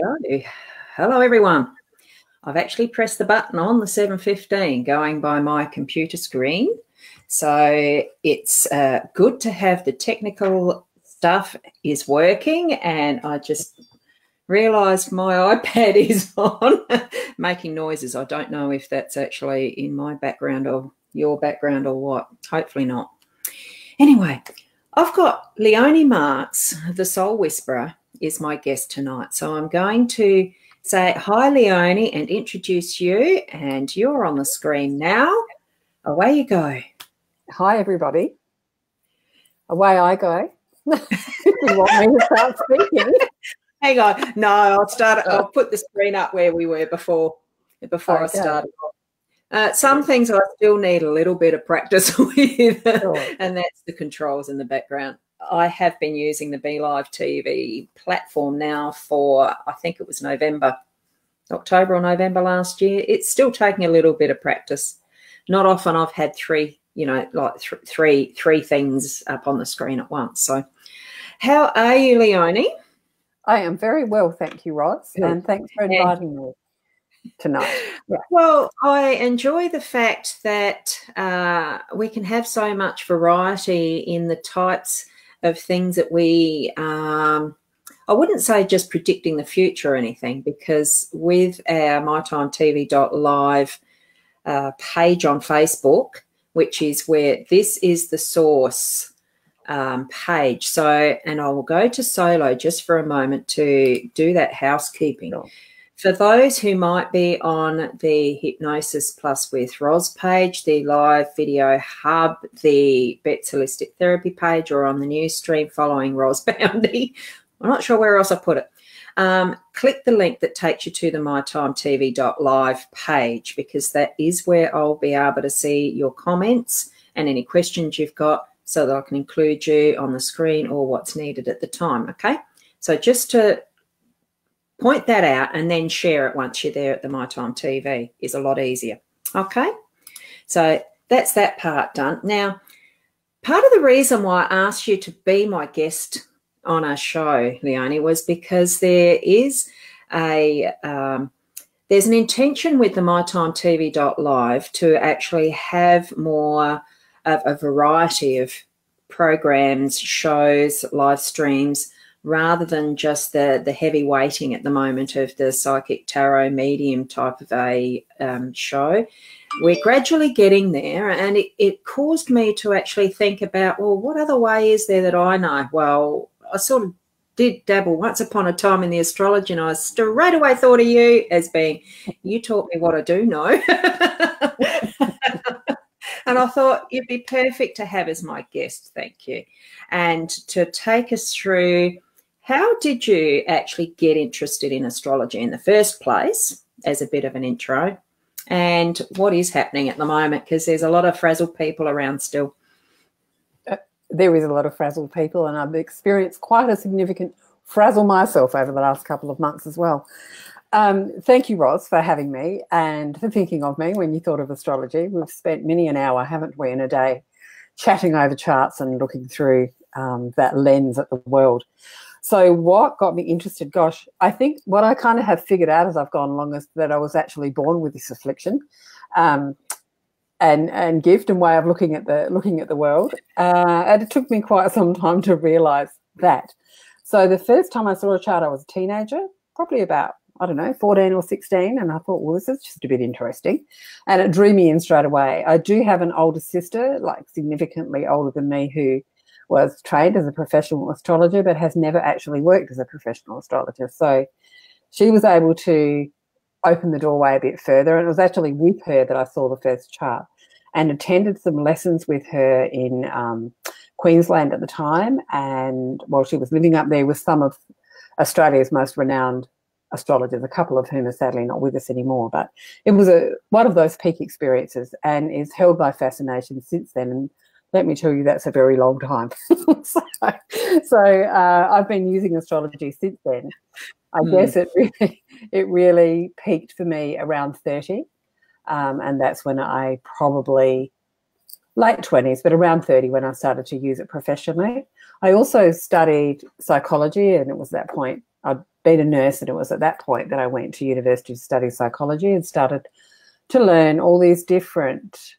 go. Hello, everyone. I've actually pressed the button on the 7:15 going by my computer screen. So it's good to have the technical stuff is working, and I just realised my iPad is on making noises. I don't know if that's actually in my background or your background or what. Hopefully not. Anyway, I've got Leonie Marks, the Soul Whisperer, is my guest tonight. So I'm going to say hi, Leonie, and introduce you, and you're on the screen now. Away you go. Hi, everybody. Away I go. You want me to start speaking? Hang on. No, I'll put the screen up where we were before okay. I started. Some things I still need a little bit of practice with, and that's the controls in the background. I have been using the Be Live TV platform now for, I think it was October or November last year. It's still taking a little bit of practice. Not often I've had three things up on the screen at once. So how are you, Leonie? I am very well, thank you, Ros, and thanks for inviting me tonight. Yeah. Well, I enjoy the fact that we can have so much variety in the types of things that we, I wouldn't say just predicting the future or anything, because with our mytimetv.live page on Facebook, which is where this is the source page. So, and I will go to solo just for a moment to do that housekeeping. Sure. For those who might be on the Hypnosis Plus with Ros page, the live video hub, the Bet's Holistic Therapy page, or on the news stream following Ros Boundy, I'm not sure where else I put it. Click the link that takes you to the mytimetv.live page, because that is where I'll be able to see your comments and any questions you've got, so that I can include you on the screen or what's needed at the time, okay? So just to point that out and then share it once you're there at the My Time TV is a lot easier, okay? So that's that part done. Now, part of the reason why I asked you to be my guest on our show, Leonie, was because there is there's an intention with the mytimetv.live to actually have more of a variety of programs, shows, live streams, rather than just the heavy weighting at the moment of the psychic tarot medium type of a show. We're gradually getting there, and it caused me to actually think about, well, what other way is there that I know? Well, I sort of did dabble once upon a time in the astrology, and I straight away thought of you as being, you taught me what I do know. And I thought you'd be perfect to have as my guest, thank you. And to take us through, how did you actually get interested in astrology in the first place, as a bit of an intro, and what is happening at the moment, because there's a lot of frazzled people around still. There is a lot of frazzled people, and I've experienced quite a significant frazzle myself over the last couple of months as well. Thank you, Ros, for having me and for thinking of me when you thought of astrology. We've spent many an hour, haven't we, in a day chatting over charts and looking through that lens at the world. So what got me interested? Gosh, I think what I kind of have figured out as I've gone along is that I was actually born with this affliction and gift and way of looking at the world. And it took me quite some time to realise that. So the first time I saw a chart, I was a teenager, probably about, I don't know, 14 or 16, and I thought, well, this is just a bit interesting, and it drew me in straight away. I do have an older sister, like significantly older than me, who was trained as a professional astrologer but has never actually worked as a professional astrologer. So she was able to open the doorway a bit further, and it was actually with her that I saw the first chart and attended some lessons with her in Queensland at the time, and while she was living up there with some of Australia's most renowned astrologers, a couple of whom are sadly not with us anymore. But it was one of those peak experiences, and is held by fascination since then. And let me tell you, that's a very long time. so I've been using astrology since then. I guess it really peaked for me around 30, and that's when I probably late 20s, but around 30 when I started to use it professionally. I also studied psychology, and it was that point I'd been a nurse, and it was at that point that I went to university to study psychology and started to learn all these different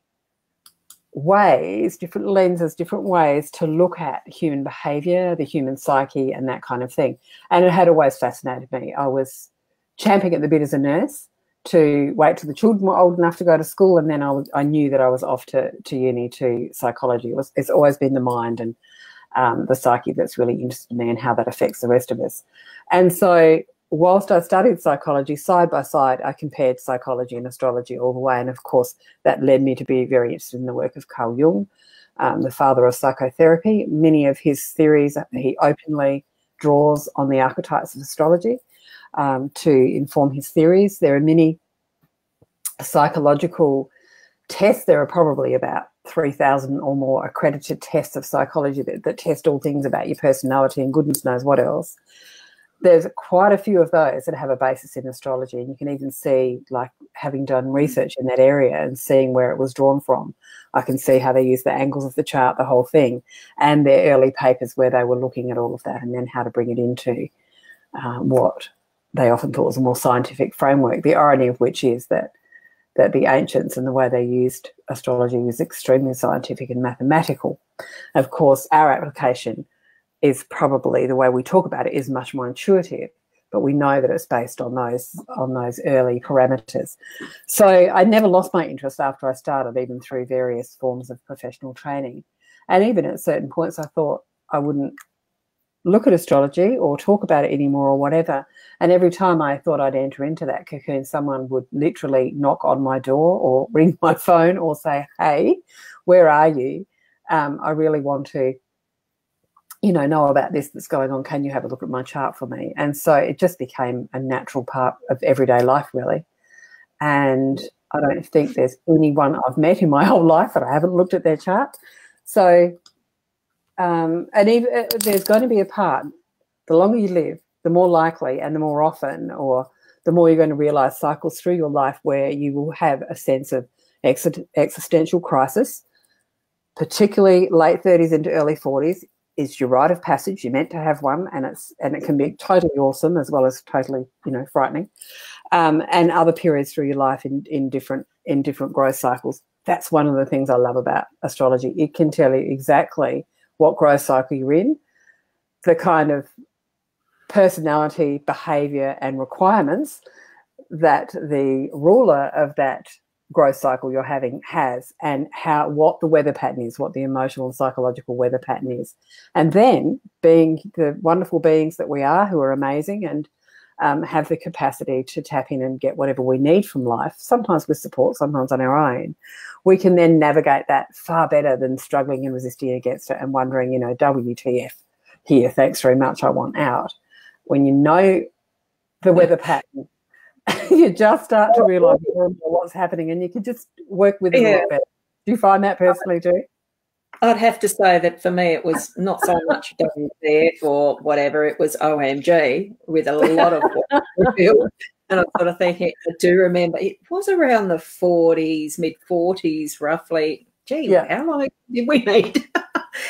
ways, different lenses, different ways to look at human behaviour, the human psyche, and that kind of thing. And it had always fascinated me. I was champing at the bit as a nurse to wait till the children were old enough to go to school, and then I knew that I was off to uni to psychology. It's always been the mind and the psyche that's really interested me and how that affects the rest of us. And so whilst I studied psychology, side by side, I compared psychology and astrology all the way. And, of course, that led me to be very interested in the work of Carl Jung, the father of psychotherapy. Many of his theories, he openly draws on the archetypes of astrology to inform his theories. There are many psychological tests. There are probably about 3,000 or more accredited tests of psychology that test all things about your personality and goodness knows what else. There's quite a few of those that have a basis in astrology, and you can even see, like, having done research in that area and seeing where it was drawn from, I can see how they use the angles of the chart, the whole thing, and their early papers where they were looking at all of that and then how to bring it into what they often thought was a more scientific framework, the irony of which is that the ancients and the way they used astrology was extremely scientific and mathematical. Of course, our application is probably, the way we talk about it is much more intuitive, but we know that it's based on those early parameters. So I never lost my interest after I started, even through various forms of professional training. And even at certain points I thought I wouldn't look at astrology or talk about it anymore or whatever. And every time I thought I'd enter into that cocoon, someone would literally knock on my door or ring my phone or say, hey, where are you? I really want to know about this that's going on. Can you have a look at my chart for me? And so it just became a natural part of everyday life, really. And I don't think there's anyone I've met in my whole life that I haven't looked at their chart. So, and even there's going to be a part, the longer you live, the more likely and the more often, or the more you're going to realise cycles through your life where you will have a sense of existential crisis, particularly late 30s into early 40s. Is your rite of passage. You're meant to have one, and it can be totally awesome as well as totally, frightening. And other periods through your life in different growth cycles. That's one of the things I love about astrology. It can tell you exactly what growth cycle you're in, the kind of personality, behaviour, and requirements that the ruler of that growth cycle you're having has, and what the weather pattern is, what the emotional and psychological weather pattern is. And then, being the wonderful beings that we are, who are amazing and have the capacity to tap in and get whatever we need from life, sometimes with support, sometimes on our own, we can then navigate that far better than struggling and resisting against it and wondering, WTF here, thanks very much, I want out. When you know the weather pattern, you just start to realise more and more what's happening, and you can just work with it a little bit. Do you find that personally too? I'd have to say that for me it was not so much WTF or whatever, it was OMG with a lot of what we feel. And I'm sort of thinking, I do remember it was around the 40s, mid-40s roughly. Gee, how long did we need?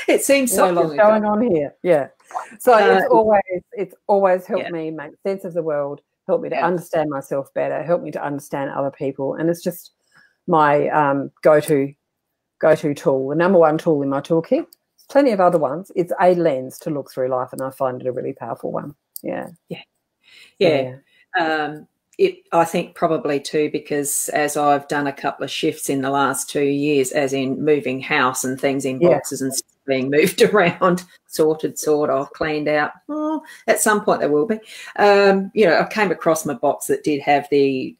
It seems so long ago. What's going on here? Yeah. So it's always helped me make sense of the world, helped me to understand myself better, helped me to understand other people, and it's just my go-to tool, the number one tool in my toolkit. There's plenty of other ones. It's a lens to look through life, and I find it a really powerful one. I think probably too, because as I've done a couple of shifts in the last 2 years, as in moving house and things in boxes and being moved around, sorted, sort of, cleaned out. At some point there will be. I came across my box that did have the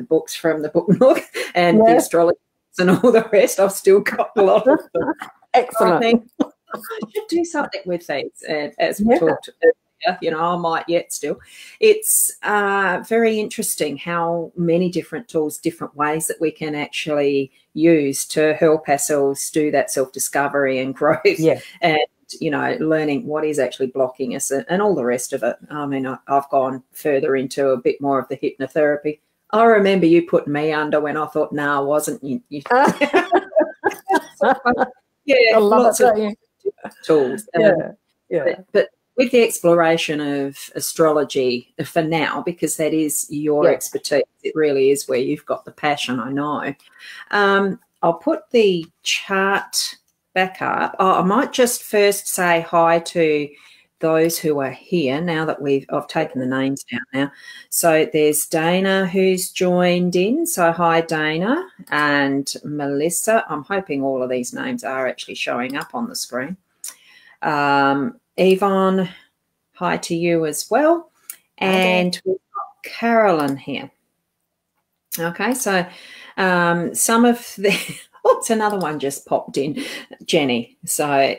books from the Book Nook and the astrology and all the rest. I've still got a lot of them. Excellent. I think I should do something with these, as we talked earlier. I might yet still. It's very interesting how many different tools, different ways that we can actually use to help ourselves do that self-discovery and growth and, learning what is actually blocking us and all the rest of it. I mean, I've gone further into a bit more of the hypnotherapy. I remember you putting me under when I thought, I wasn't. You. I love lots of tools. But with the exploration of astrology for now, because that is your expertise, it really is where you've got the passion, I know. I'll put the chart back up. Oh, I might just first say hi to those who are here now that I've taken the names down now. So there's Dana who's joined in. So hi, Dana, and Melissa. I'm hoping all of these names are actually showing up on the screen. Yvonne, hi to you as well. And we've got Carolyn here. Okay, so some of the it's another one just popped in, Jenny. So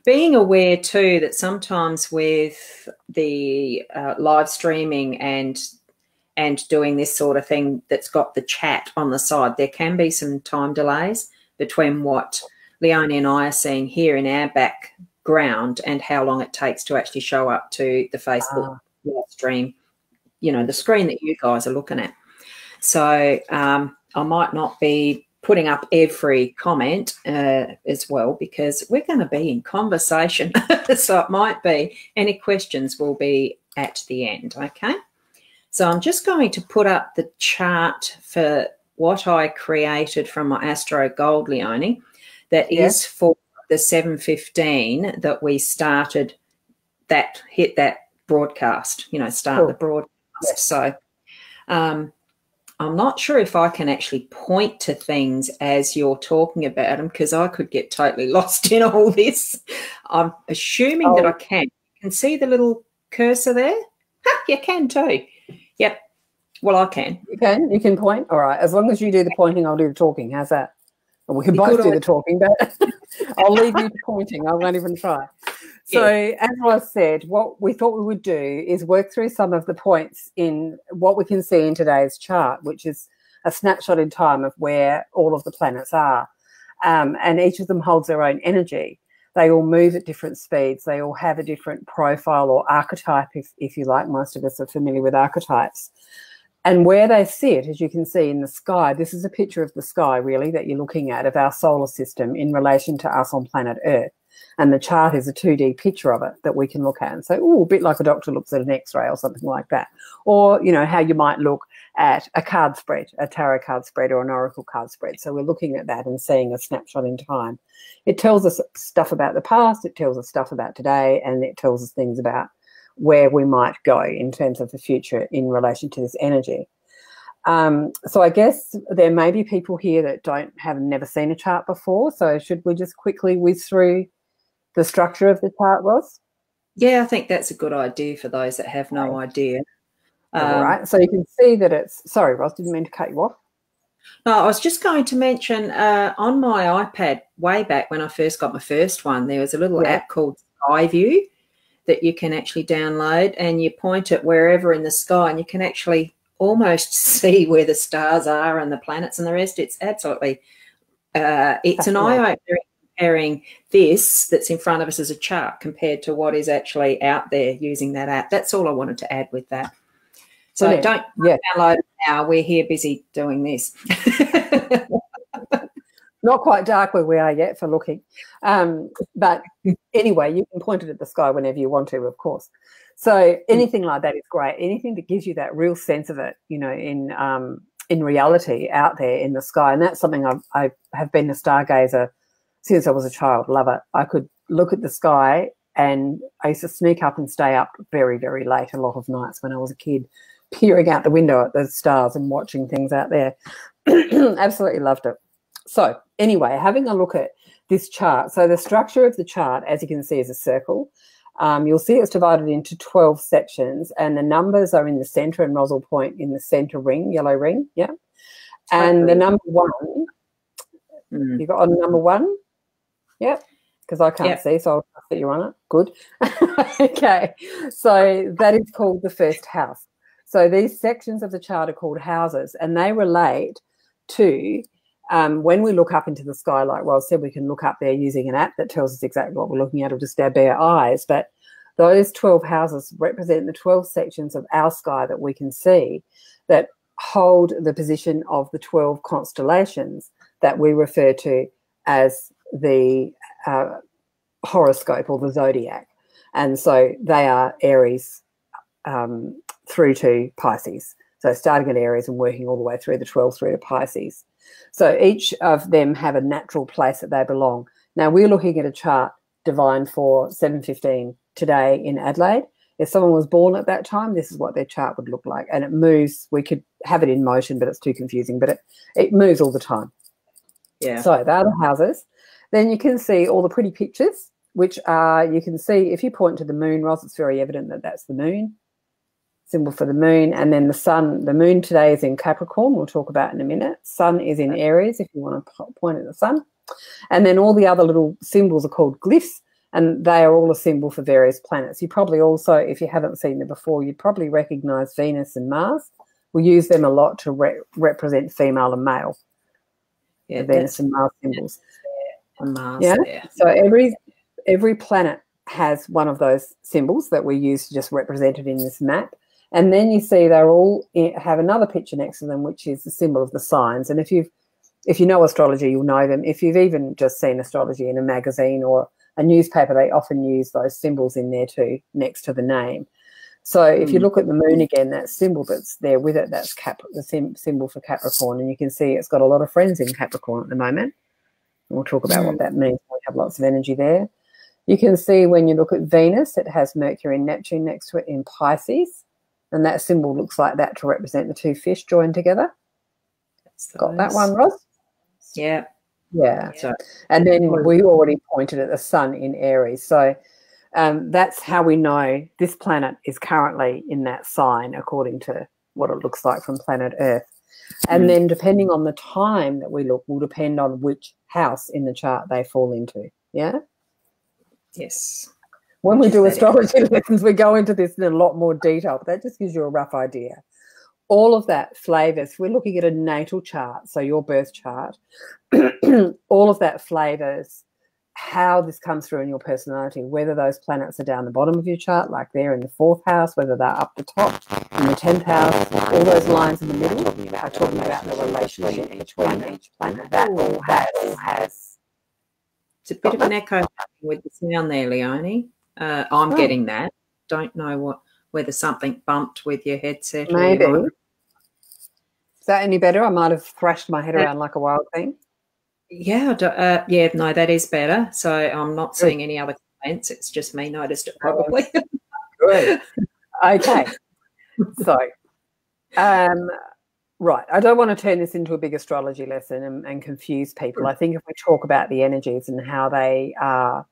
being aware too that sometimes with the live streaming and doing this sort of thing that's got the chat on the side, there can be some time delays between what Leonie and I are seeing here in our background and how long it takes to actually show up to the Facebook live stream, you know, the screen that you guys are looking at. So I might not be putting up every comment as well, because we're going to be in conversation. So it might be any questions will be at the end, okay? So I'm just going to put up the chart for what I created from my Astro Gold, Leonie, that is for the 7:15 that we started that, hit that broadcast, you know, start the broadcast. Yes. So I'm not sure if I can actually point to things as you're talking about them, because I could get totally lost in all this. I'm assuming that I can. You can see the little cursor there? Ha, you can too. Yep. Well, I can. You can point? All right. As long as you do the pointing, I'll do the talking. How's that? Well, we can both do the talking, but I'll leave you pointing. I won't even try. So as Ros said, what we thought we would do is work through some of the points in what we can see in today's chart, which is a snapshot in time of where all of the planets are. And each of them holds their own energy. They all move at different speeds. They all have a different profile or archetype, if you like. Most of us are familiar with archetypes. And where they sit, as you can see in the sky, this is a picture of the sky, really, that you're looking at, of our solar system in relation to us on planet Earth. And the chart is a 2D picture of it that we can look at and say, oh, a bit like a doctor looks at an X-ray or something like that. Or, you know, how you might look at a card spread, a tarot card spread or an oracle card spread. So we're looking at that and seeing a snapshot in time. It tells us stuff about the past, it tells us stuff about today, and it tells us things about where we might go in terms of the future in relation to this energy. So I guess there may be people here that have never seen a chart before. So should we just quickly whiz through the structure of the chart, Ros? Yeah, I think that's a good idea for those that have no idea. All right. So you can see that it's, sorry, Ros, didn't mean to cut you off. No, I was just going to mention on my iPad way back when I first got my first one, there was a little app called Sky View that you can actually download, and you point it wherever in the sky and you can actually almost see where the stars are and the planets and the rest. It's absolutely, it's an eye-opener comparing this that's in front of us as a chart compared to what is actually out there using that app. That's all I wanted to add with that. So don't download it now. We're here busy doing this. Not quite dark where we are yet for looking. But anyway, you can point it at the sky whenever you want to, of course. So anything like that is great. Anything that gives you that real sense of it, you know, in reality out there in the sky. And that's something I have been a stargazer since I was a child. Love it. I could look at the sky, and I used to sneak up and stay up very, very late a lot of nights when I was a kid, peering out the window at the stars and watching things out there. Absolutely loved it. So anyway, having a look at this chart. So the structure of the chart, as you can see, is a circle. You'll see it's divided into 12 sections, and the numbers are in the centre, and Ros will point in the centre ring, yellow ring, yeah. And the number one, you got on number one? Yep, because I can't see, so I'll trust that you're on it. Good. Okay, so that is called the first house. So these sections of the chart are called houses, and they relate to when we look up into the sky, like Ros said, we can look up there using an app that tells us exactly what we're looking at or just our bare eyes. But those 12 houses represent the 12 sections of our sky that we can see that hold the position of the 12 constellations that we refer to as the horoscope or the zodiac. And so they are Aries through to Pisces. So starting at Aries and working all the way through the 12 through to Pisces. So each of them have a natural place that they belong. Now, we're looking at a chart divined for 7:15 today in Adelaide. If someone was born at that time, this is what their chart would look like. And it moves. We could have it in motion, but it's too confusing. But it moves all the time. Yeah. So they're the houses. Then you can see all the pretty pictures, which are, you can see if you point to the moon, Ros, it's very evident that that's the moon, symbol for the moon. And then the sun, the moon today is in Capricorn, we'll talk about in a minute. Sun is in Aries, if you want to point at the sun. And then all the other little symbols are called glyphs, and they are all a symbol for various planets. You probably also, if you haven't seen them before, you'd probably recognise Venus and Mars. We use them a lot to represent female and male. Yeah, the Venus and Mars symbols. And Mars there. So every planet has one of those symbols that we use to just represent it in this map. And then you see they're all have another picture next to them, which is the symbol of the signs. And if you know astrology, you'll know them. If you've even just seen astrology in a magazine or a newspaper, they often use those symbols in there too, next to the name. So if you look at the moon again, that symbol that's there with it, that's the symbol for Capricorn. And you can see it's got a lot of friends in Capricorn at the moment. And we'll talk about what that means. We have lots of energy there. You can see when you look at Venus, it has Mercury and Neptune next to it in Pisces. And that symbol looks like that to represent the two fish joined together. Got that one, Ros? Yeah. Yeah. So, and then we already pointed at the sun in Aries. So that's how we know this planet is currently in that sign according to what it looks like from planet Earth. And then depending on the time that we look will depend on which house in the chart they fall into. Yeah? Yes. When we do astrology lessons, we go into this in a lot more detail, but that just gives you a rough idea. All of that flavours, we're looking at a natal chart, so your birth chart, all of that flavours how this comes through in your personality, whether those planets are down the bottom of your chart, like they're in the 4th house, whether they're up the top in the 10th house, all those lines in the middle are talking about the relationship between each planet. That all has. It's a bit of an echo with the sound there, Leonie. I'm getting that. Don't know whether something bumped with your headset. Maybe. Is that any better? I might have thrashed my head around like a wild thing. Yeah, no, that is better. So I'm not seeing any other comments. It's just me noticed it probably. Good. Okay. So, right. I don't want to turn this into a big astrology lesson and confuse people. I think if we talk about the energies and how they are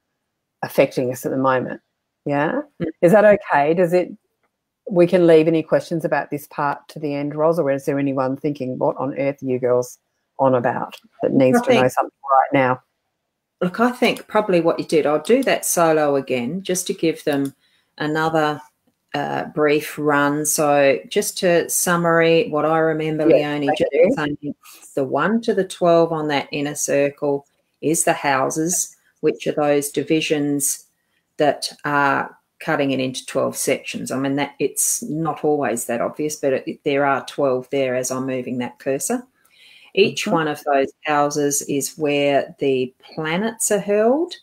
affecting us at the moment, yeah? Is that okay? We can leave any questions about this part to the end, Ros, or is there anyone thinking, what on earth are you girls on about that needs to know something right now? Look, I think probably what you did, I'll do that solo again just to give them another brief run. So just to summary what I remember, Leonie, just saying the 1 to the 12 on that inner circle is the houses, which are those divisions that are cutting it into 12 sections. I mean, that it's not always that obvious, but there are 12 there as I'm moving that cursor. Each one of those houses is where the planets are held.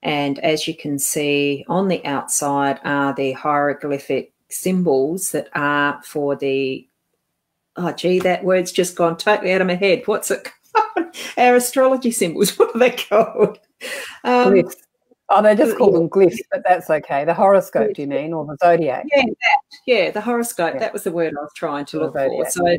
And as you can see on the outside are the hieroglyphic symbols that are for the, oh, gee, that word's just gone totally out of my head. What's it called? Our astrology symbols, what are they called? Glyphs. Oh, they just call them glyphs, but that's okay. The horoscope, do you mean, or the zodiac? Yeah, the horoscope. That was the word I was trying to look for. So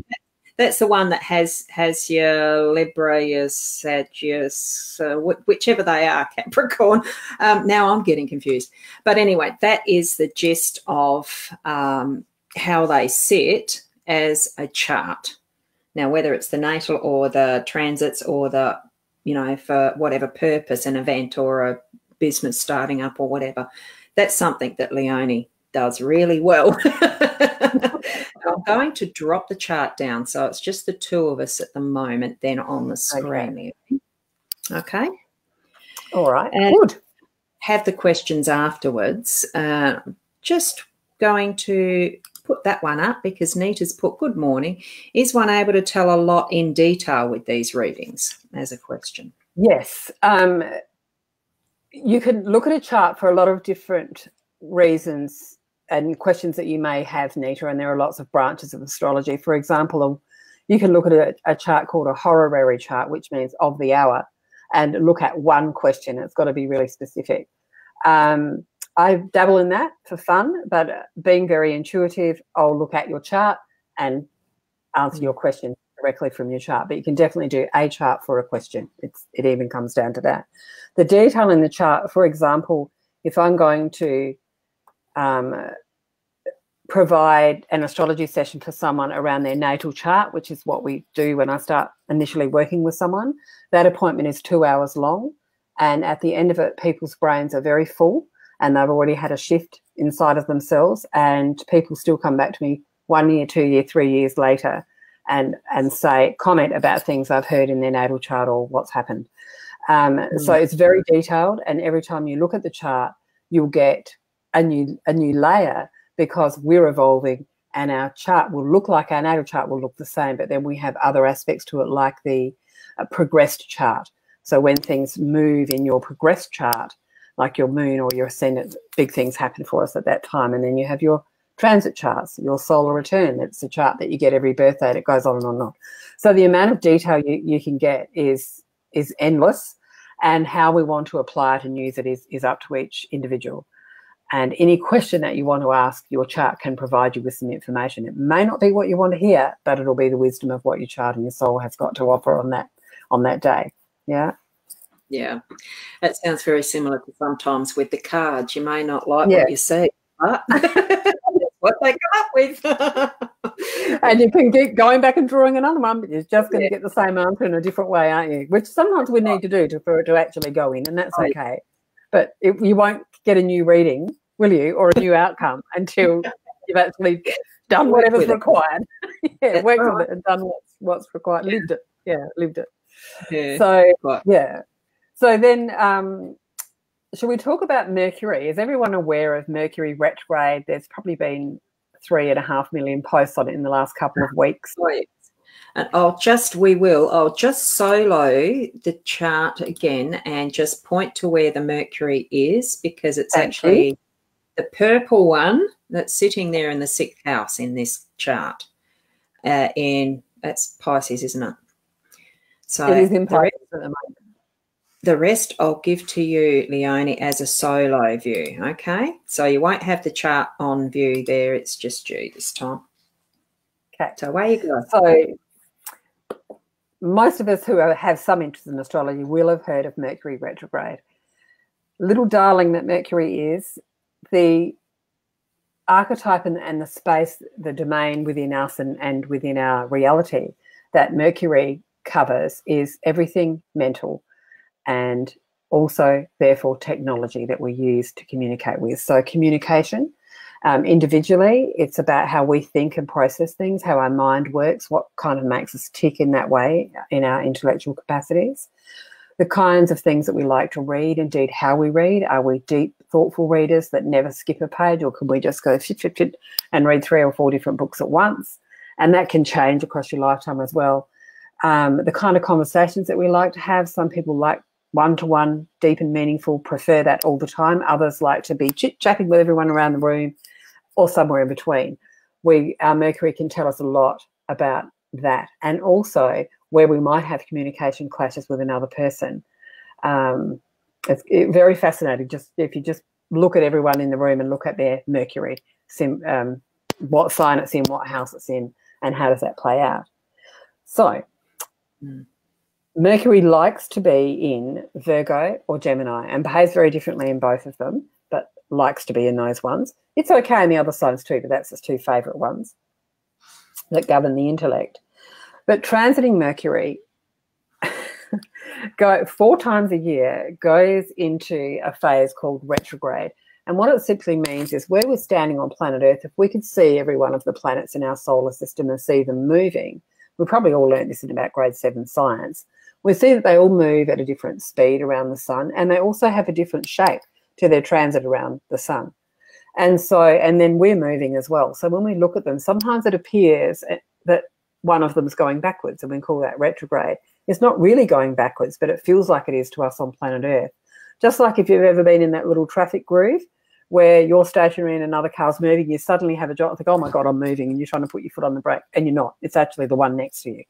that's the one that has your Libra, your Sagittarius, whichever they are, Capricorn. Now I'm getting confused. But anyway, that is the gist of how they sit as a chart. Now, whether it's the natal or the transits or the, for whatever purpose, an event or a business starting up or whatever, that's something that Leonie does really well. I'm going to drop the chart down, so it's just the two of us at the moment then on the screen. Okay. All right. And good. Have the questions afterwards. Just going to put that one up because Nita's put good morning. Is one able to tell a lot in detail with these readings as a question? Yes. You can look at a chart for a lot of different reasons and questions that you may have, Nita, and there are lots of branches of astrology. For example, you can look at a chart called a horary chart, which means of the hour, and look at one question. It's got to be really specific. I dabble in that for fun, but being very intuitive, I'll look at your chart and answer your question directly from your chart. But you can definitely do a chart for a question. It even comes down to that. The detail in the chart, for example, if I'm going to provide an astrology session for someone around their natal chart, which is what we do when I start initially working with someone, that appointment is 2 hours long. And at the end of it, people's brains are very full and they've already had a shift inside of themselves, and people still come back to me 1 year, 2 year, 3 years later and comment about things I've heard in their natal chart or what's happened. So it's very detailed, and every time you look at the chart, you'll get a new layer, because we're evolving and our chart will look like our natal chart will look the same, but then we have other aspects to it, like the progressed chart. So when things move in your progressed chart, like your moon or your ascendant, big things happen for us at that time. And then you have your transit charts, your solar return. That's a chart that you get every birthday, and it goes on and on and on. So the amount of detail you can get is endless, and how we want to apply it and use it is up to each individual. And any question that you want to ask, your chart can provide you with some information. It may not be what you want to hear, but it'll be the wisdom of what your chart and your soul has got to offer on that day. Yeah. Yeah. That sounds very similar to sometimes with the cards. You may not like what you see, but that's what they come up with. And you can keep going back and drawing another one, but you're just going to get the same answer in a different way, aren't you? Which sometimes we need to do for it to actually go in, and that's okay. But you won't get a new reading, will you, or a new outcome until you've actually done whatever's required. Worked with it and done what's required. Lived it. Yeah, lived it. Yeah. So then should we talk about Mercury? Is everyone aware of Mercury retrograde? There's probably been 3.5 million posts on it in the last couple of weeks. And I'll just solo the chart again and just point to where the Mercury is, because it's actually the purple one that's sitting there in the 6th house in this chart. That's Pisces, isn't it? So it is in Pisces at the moment. The rest I'll give to you, Leonie, as a solo view, okay? So you won't have the chart on view there. It's just you this time. Okay. So away you go. So most of us who have some interest in astrology will have heard of Mercury retrograde. Little darling that Mercury is, the archetype and the space, the domain within us and within our reality that Mercury covers is everything mental, and also therefore technology that we use to communicate with. So communication, individually, it's about how we think and process things, how our mind works, what kind of makes us tick in that way in our intellectual capacities, the kinds of things that we like to read, indeed how we read. Are we deep, thoughtful readers that never skip a page, or can we just go fit and read 3 or 4 different books at once? And that can change across your lifetime as well. The kind of conversations that we like to have, some people like one-to-one, deep and meaningful, prefer that all the time. Others like to be chit-chatting with everyone around the room or somewhere in between. Our Mercury can tell us a lot about that, and also where we might have communication clashes with another person. It's very fascinating. Just if you just look at everyone in the room and look at their Mercury, what sign it's in, what house it's in, and how does that play out. So Mercury likes to be in Virgo or Gemini and behaves very differently in both of them, but likes to be in those ones. It's okay in the other signs too, but that's its 2 favourite ones that govern the intellect. But transiting Mercury 4 times a year goes into a phase called retrograde. And what it simply means is, where we're standing on planet Earth, if we could see every one of the planets in our solar system and see them moving, we probably all learned this in about grade 7 science, we see that they all move at a different speed around the sun, and they also have a different shape to their transit around the sun. And then we're moving as well. So when we look at them, sometimes it appears that one of them is going backwards, and we call that retrograde. It's not really going backwards, but it feels like it is to us on planet Earth. Just like if you've ever been in that little traffic groove, where you're stationary and another car's moving, you suddenly have a jolt, think, oh my God, I'm moving, and you're trying to put your foot on the brake, and you're not. It's actually the one next to you.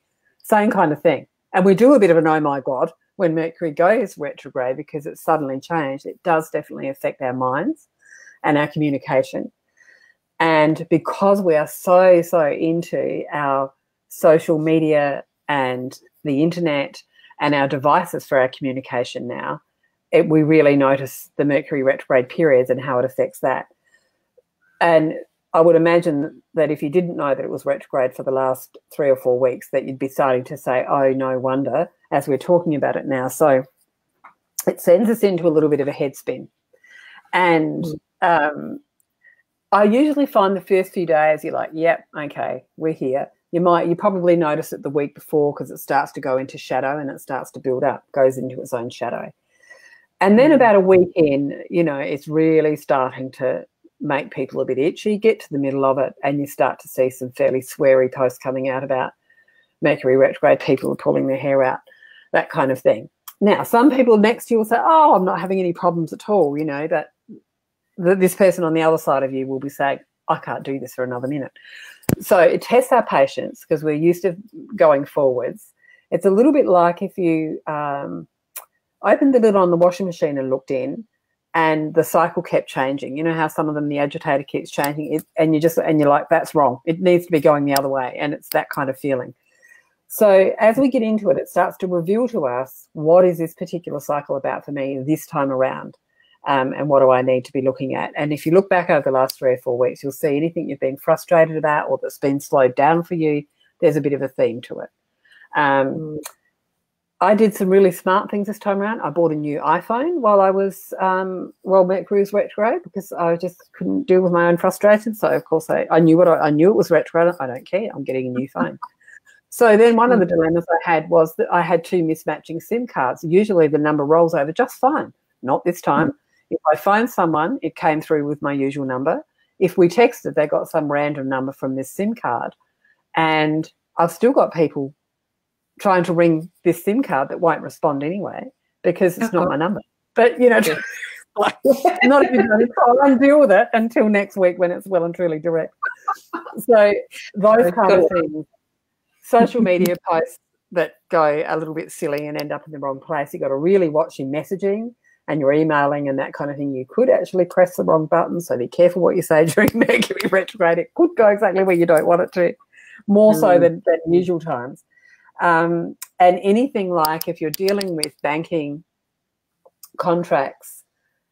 Same kind of thing. And we do a bit of an oh my God when Mercury goes retrograde, because it's suddenly changed. It does definitely affect our minds and our communication. And because we are so into our social media and the internet and our devices for our communication now, we really notice the Mercury retrograde periods and how it affects that. And I would imagine that if you didn't know that it was retrograde for the last 3 or 4 weeks, that you'd be starting to say, oh, no wonder, as we're talking about it now. So it sends us into a little bit of a head spin. And I usually find the first few days you're like, yep, okay, we're here. You probably notice it the week before, because it starts to go into shadow and it starts to build up, goes into its own shadow. And then about a week in, it's really starting to make people a bit itchy. Get to the middle of it and you start to see some fairly sweary posts coming out about Mercury retrograde, people are pulling their hair out, that kind of thing. Now, some people next to you will say, oh, I'm not having any problems at all, but this person on the other side of you will be saying, I can't do this for another minute. So it tests our patience, because we're used to going forwards. It's a little bit like if you opened the lid on the washing machine and looked in, and the cycle kept changing. You know how some of them, the agitator keeps changing, and you're like, that's wrong. It needs to be going the other way, and it's that kind of feeling. So as we get into it, it starts to reveal to us, what is this particular cycle about for me this time around, and what do I need to be looking at? And if you look back over the last 3 or 4 weeks, you'll see anything you've been frustrated about or that's been slowed down for you, there's a bit of a theme to it. I did some really smart things this time around. I bought a new iPhone while Mercury was retrograde, because I just couldn't deal with my own frustration. So of course I knew it was retrograde. I don't care. I'm getting a new phone. So then one of the dilemmas I had was that I had 2 mismatching SIM cards. Usually the number rolls over just fine. Not this time. If I phoned someone, it came through with my usual number. If we texted, they got some random number from this SIM card. And I've still got people trying to ring this SIM card that won't respond anyway, because it's not my number. But, like, not even going to try and deal with it until next week when it's well and truly direct. So those kind of things, social media posts that go a little bit silly and end up in the wrong place, you've got to really watch your messaging and your emailing and that kind of thing. You could actually press the wrong button, so be careful what you say during Mercury retrograde. It could go exactly where you don't want it to, more so than usual times. And anything like if you're dealing with banking, contracts,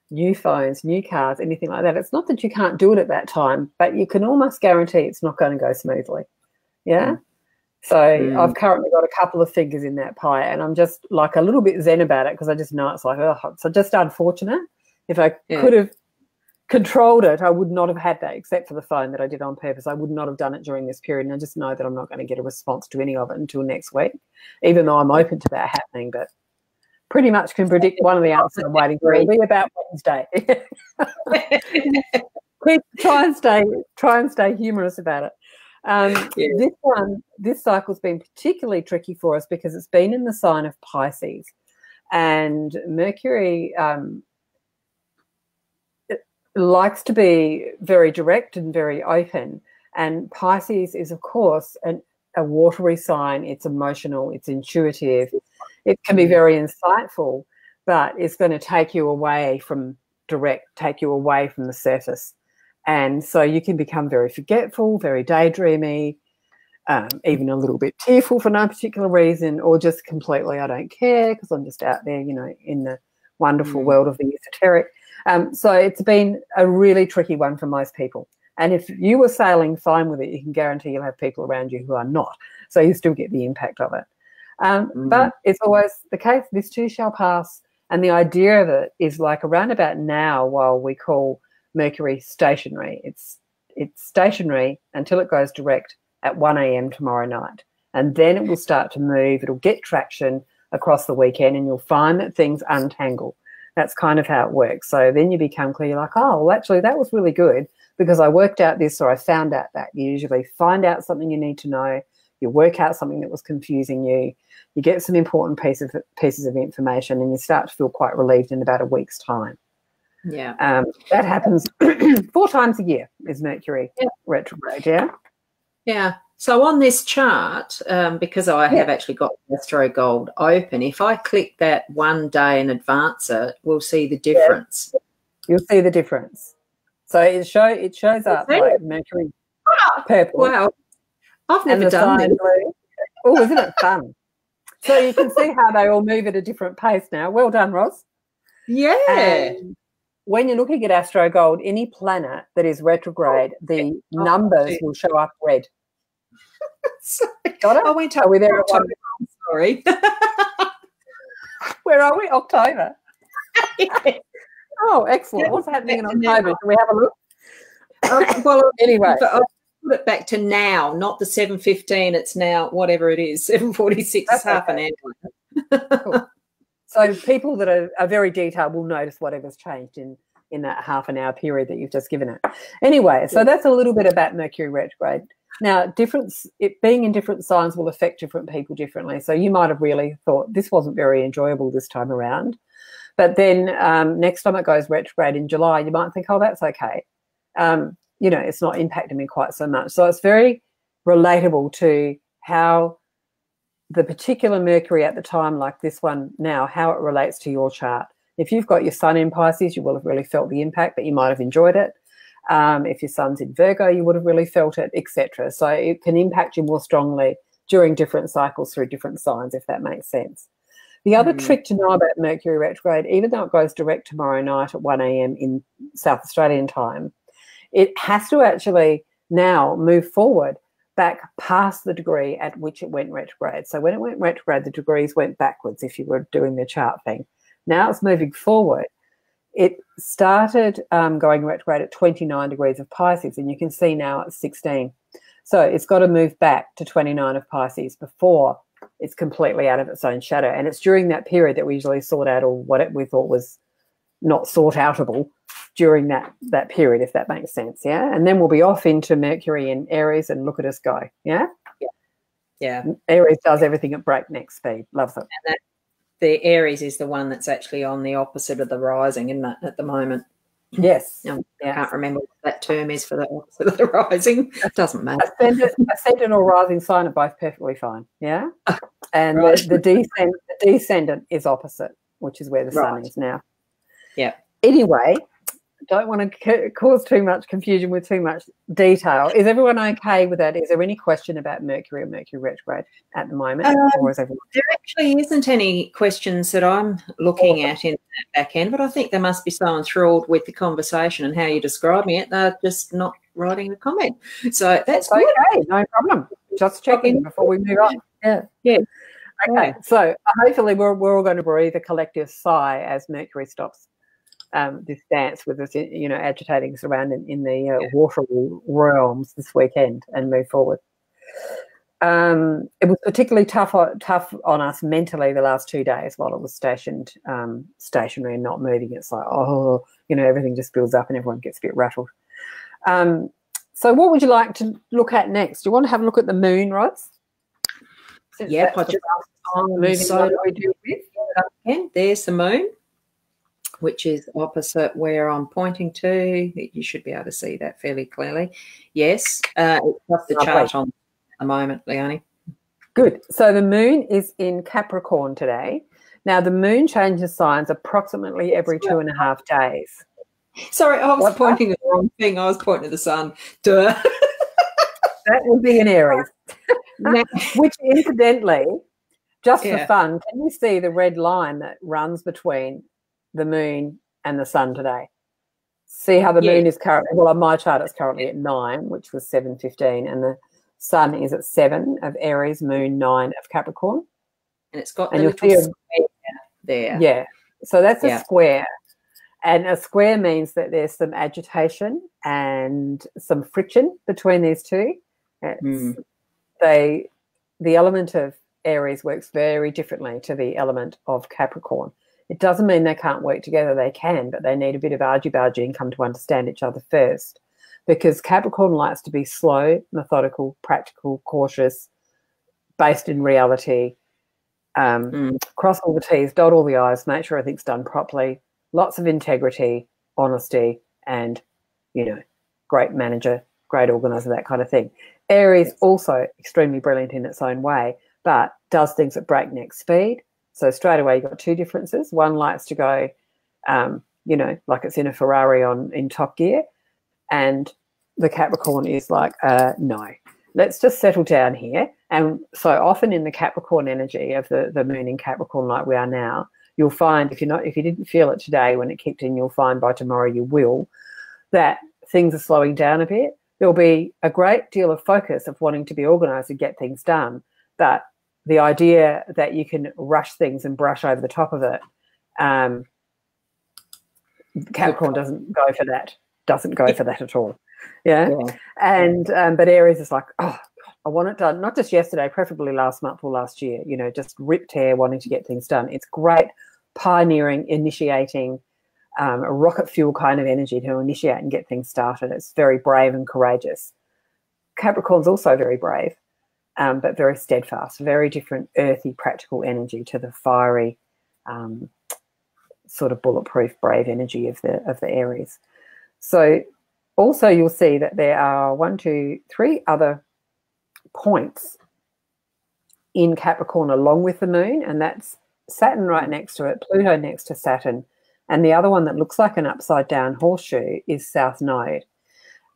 new phones, new cars, anything like that, it's not that you can't do it at that time, but you can almost guarantee it's not going to go smoothly. Yeah. So I've currently got a couple of fingers in that pie, and I'm just like a little bit zen about it, because I just know it's like, oh, it's just unfortunate. If I could have controlled it, I would not have had that, except for the phone that I did on purpose. I would not have done it during this period, and I just know that I'm not going to get a response to any of it until next week, even though I'm open to that happening. But pretty much can predict one of the answers I'm waiting for. It'll be about Wednesday. Try and stay humorous about it. This cycle's been particularly tricky for us because it's been in the sign of Pisces, and Mercury likes to be very direct and very open, and Pisces is, of course, a watery sign. It's emotional, it's intuitive, it can be very insightful, but it's going to take you away from take you away from the surface. And so you can become very forgetful, very daydreamy, even a little bit tearful for no particular reason, or just completely, I don't care because I'm just out there, in the wonderful world of the esoteric. So it's been a really tricky one for most people. And if you were sailing fine with it, you can guarantee you'll have people around you who are not. So you still get the impact of it. But it's always the case, this too shall pass. And the idea of it is like around about now, while we call Mercury stationary, it's stationary until it goes direct at 1 a.m. tomorrow night. And then it will start to move. It'll get traction across the weekend, and you'll find that things untangle. That's kind of how it works. So then you become clear, you're like, oh, well, actually, that was really good because I worked out this, or I found out that. You usually find out something you need to know. You work out something that was confusing you. You get some important pieces of information, and you start to feel quite relieved in about a week's time. Yeah. That happens 4 times a year is Mercury retrograde, yeah? Yeah. So on this chart, because I have actually got Astro Gold open, if I click that one day and advance it, we'll see the difference. You'll see the difference. So it shows up like Mercury purple. Wow. I've never done this. Blue. Oh, isn't it fun? So you can see how they all move at a different pace now. Well done, Ros. Yeah. And when you're looking at Astro Gold, any planet that is retrograde, the numbers will show up red. Sorry. Got it? I went up. Are we there? October. Sorry. Where are we? October. Oh, excellent. What's happening in October? Can we have a look? Well, anyway. I'll put it back to now, not the 7:15. It's now whatever it is, 7:46, half an hour. Cool. So people that are very detailed will notice whatever's changed in that half an hour period that you've just given it. Anyway, so that's a little bit about Mercury retrograde. Now, it being in different signs will affect different people differently. So you might have really thought this wasn't very enjoyable this time around. But then next time it goes retrograde in July, you might think, oh, that's okay. It's not impacting me quite so much. So it's very relatable to how the particular Mercury at the time, like this one now, how it relates to your chart. If you've got your sun in Pisces, you will have really felt the impact, but you might have enjoyed it. If your sun's in Virgo, you would have really felt it, etc. So it can impact you more strongly during different cycles through different signs, if that makes sense. The other trick to know about Mercury retrograde, even though it goes direct tomorrow night at 1 a.m. in South Australian time, it has to actually now move forward back past the degree at which it went retrograde. So when it went retrograde, the degrees went backwards if you were doing the chart thing. Now it's moving forward. It started going retrograde at 29 degrees of Pisces, and you can see now it's 16. So it's got to move back to 29 of Pisces before it's completely out of its own shadow. And it's during that period that we usually sort out all what we thought was not sort outable during that period, if that makes sense, yeah? And then we'll be off into Mercury in Aries and look at us go, yeah? Yeah. Aries does everything at breakneck speed. Loves it. And the Aries is the one that's actually on the opposite of the rising, isn't it, at the moment? Yes. I can't remember what that term is for the opposite of the rising. It doesn't matter. Ascendant or rising sign are both perfectly fine, yeah? And right. the descendant is opposite, which is where the sun is now. Yeah. Anyway, don't want to cause too much confusion with too much detail. Is everyone okay with that? Is there any question about Mercury or Mercury retrograde at the moment? Or is everyone... There actually isn't any questions that I'm looking at in that back end, but I think there must be someone enthralled with the conversation and how you're describing it. They're just not writing a comment. So that's good. Okay, no problem. Just checking before we move on. Yeah. Okay, so hopefully we're all going to breathe a collective sigh as Mercury stops this dance with us, agitating us around in the water realms this weekend and move forward. It was particularly tough on us mentally the last 2 days while it was stationary and not moving. It's like, everything just builds up and everyone gets a bit rattled. So what would you like to look at next? Do you want to have a look at the moon, Ros? Yep, I just there's the moon, which is opposite where I'm pointing to. You should be able to see that fairly clearly. Yes, it's got the chart on at the moment, Leonie. Good. So the moon is in Capricorn today. Now, the moon changes signs approximately every 2.5 days. Sorry, I was pointing at the wrong thing. I was pointing to the sun. Duh. That would be in Aries. Which, incidentally, just for fun, can you see the red line that runs between the moon and the sun today? See how the moon is currently, well, on my chart it's currently at 9, which was 7:15, and the sun is at 7 of Aries, moon 9 of Capricorn. And it's got the little square there. Yeah, so that's a square. And a square means that there's some agitation and some friction between these two. The element of Aries works very differently to the element of Capricorn. It doesn't mean they can't work together. They can, but they need a bit of argy-bargy and come to understand each other first, because Capricorn likes to be slow, methodical, practical, cautious, based in reality, cross all the T's, dot all the I's, make sure everything's done properly, lots of integrity, honesty, and, you know, great manager, great organizer, that kind of thing. Aries also extremely brilliant in its own way, but does things at breakneck speed. So straight away you've got two differences. One likes to go, you know, like it's in a Ferrari in top gear, and the Capricorn is like, no, let's just settle down here. And so often in the Capricorn energy of the moon in Capricorn, like we are now, you'll find if you didn't feel it today when it kicked in, you'll find by tomorrow you will, that things are slowing down a bit. There'll be a great deal of focus of wanting to be organised and get things done, but the idea that you can rush things and brush over the top of it, Capricorn doesn't go for that. Doesn't go for that at all. Yeah. And but Aries is like, oh, I want it done, not just yesterday, preferably last month or last year, you know, just ripped hair, wanting to get things done. It's great pioneering, initiating, a rocket fuel kind of energy to initiate and get things started. It's very brave and courageous. Capricorn's also very brave, but very steadfast, very different earthy, practical energy to the fiery, sort of bulletproof, brave energy of the Aries. So also you'll see that there are 1, 2, 3 other points in Capricorn along with the moon, and that's Saturn right next to it, Pluto next to Saturn, and the other one that looks like an upside down horseshoe is South Node.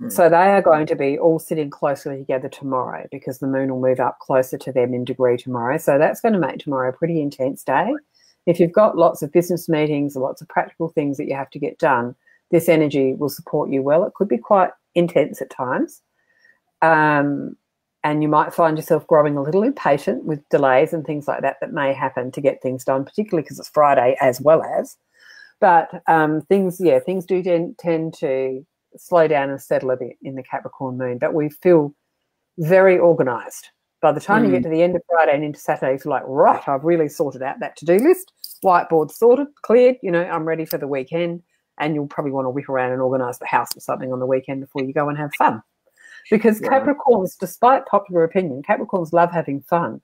So they are going to be all sitting closely together tomorrow, because the moon will move up closer to them in degree tomorrow. So that's going to make tomorrow a pretty intense day. If you've got lots of business meetings or lots of practical things that you have to get done, this energy will support you well. It could be quite intense at times. And you might find yourself growing a little impatient with delays and things like that may happen to get things done, particularly because it's Friday as well as. But things do tend to slow down and settle a bit in the Capricorn moon. But we feel very organised. By the time you get to the end of Friday and into Saturday, you feel like, right, I've really sorted out that to-do list, whiteboard sorted, cleared, you know, I'm ready for the weekend. And you'll probably want to whip around and organise the house or something on the weekend before you go and have fun. Because Capricorns, despite popular opinion, Capricorns love having fun.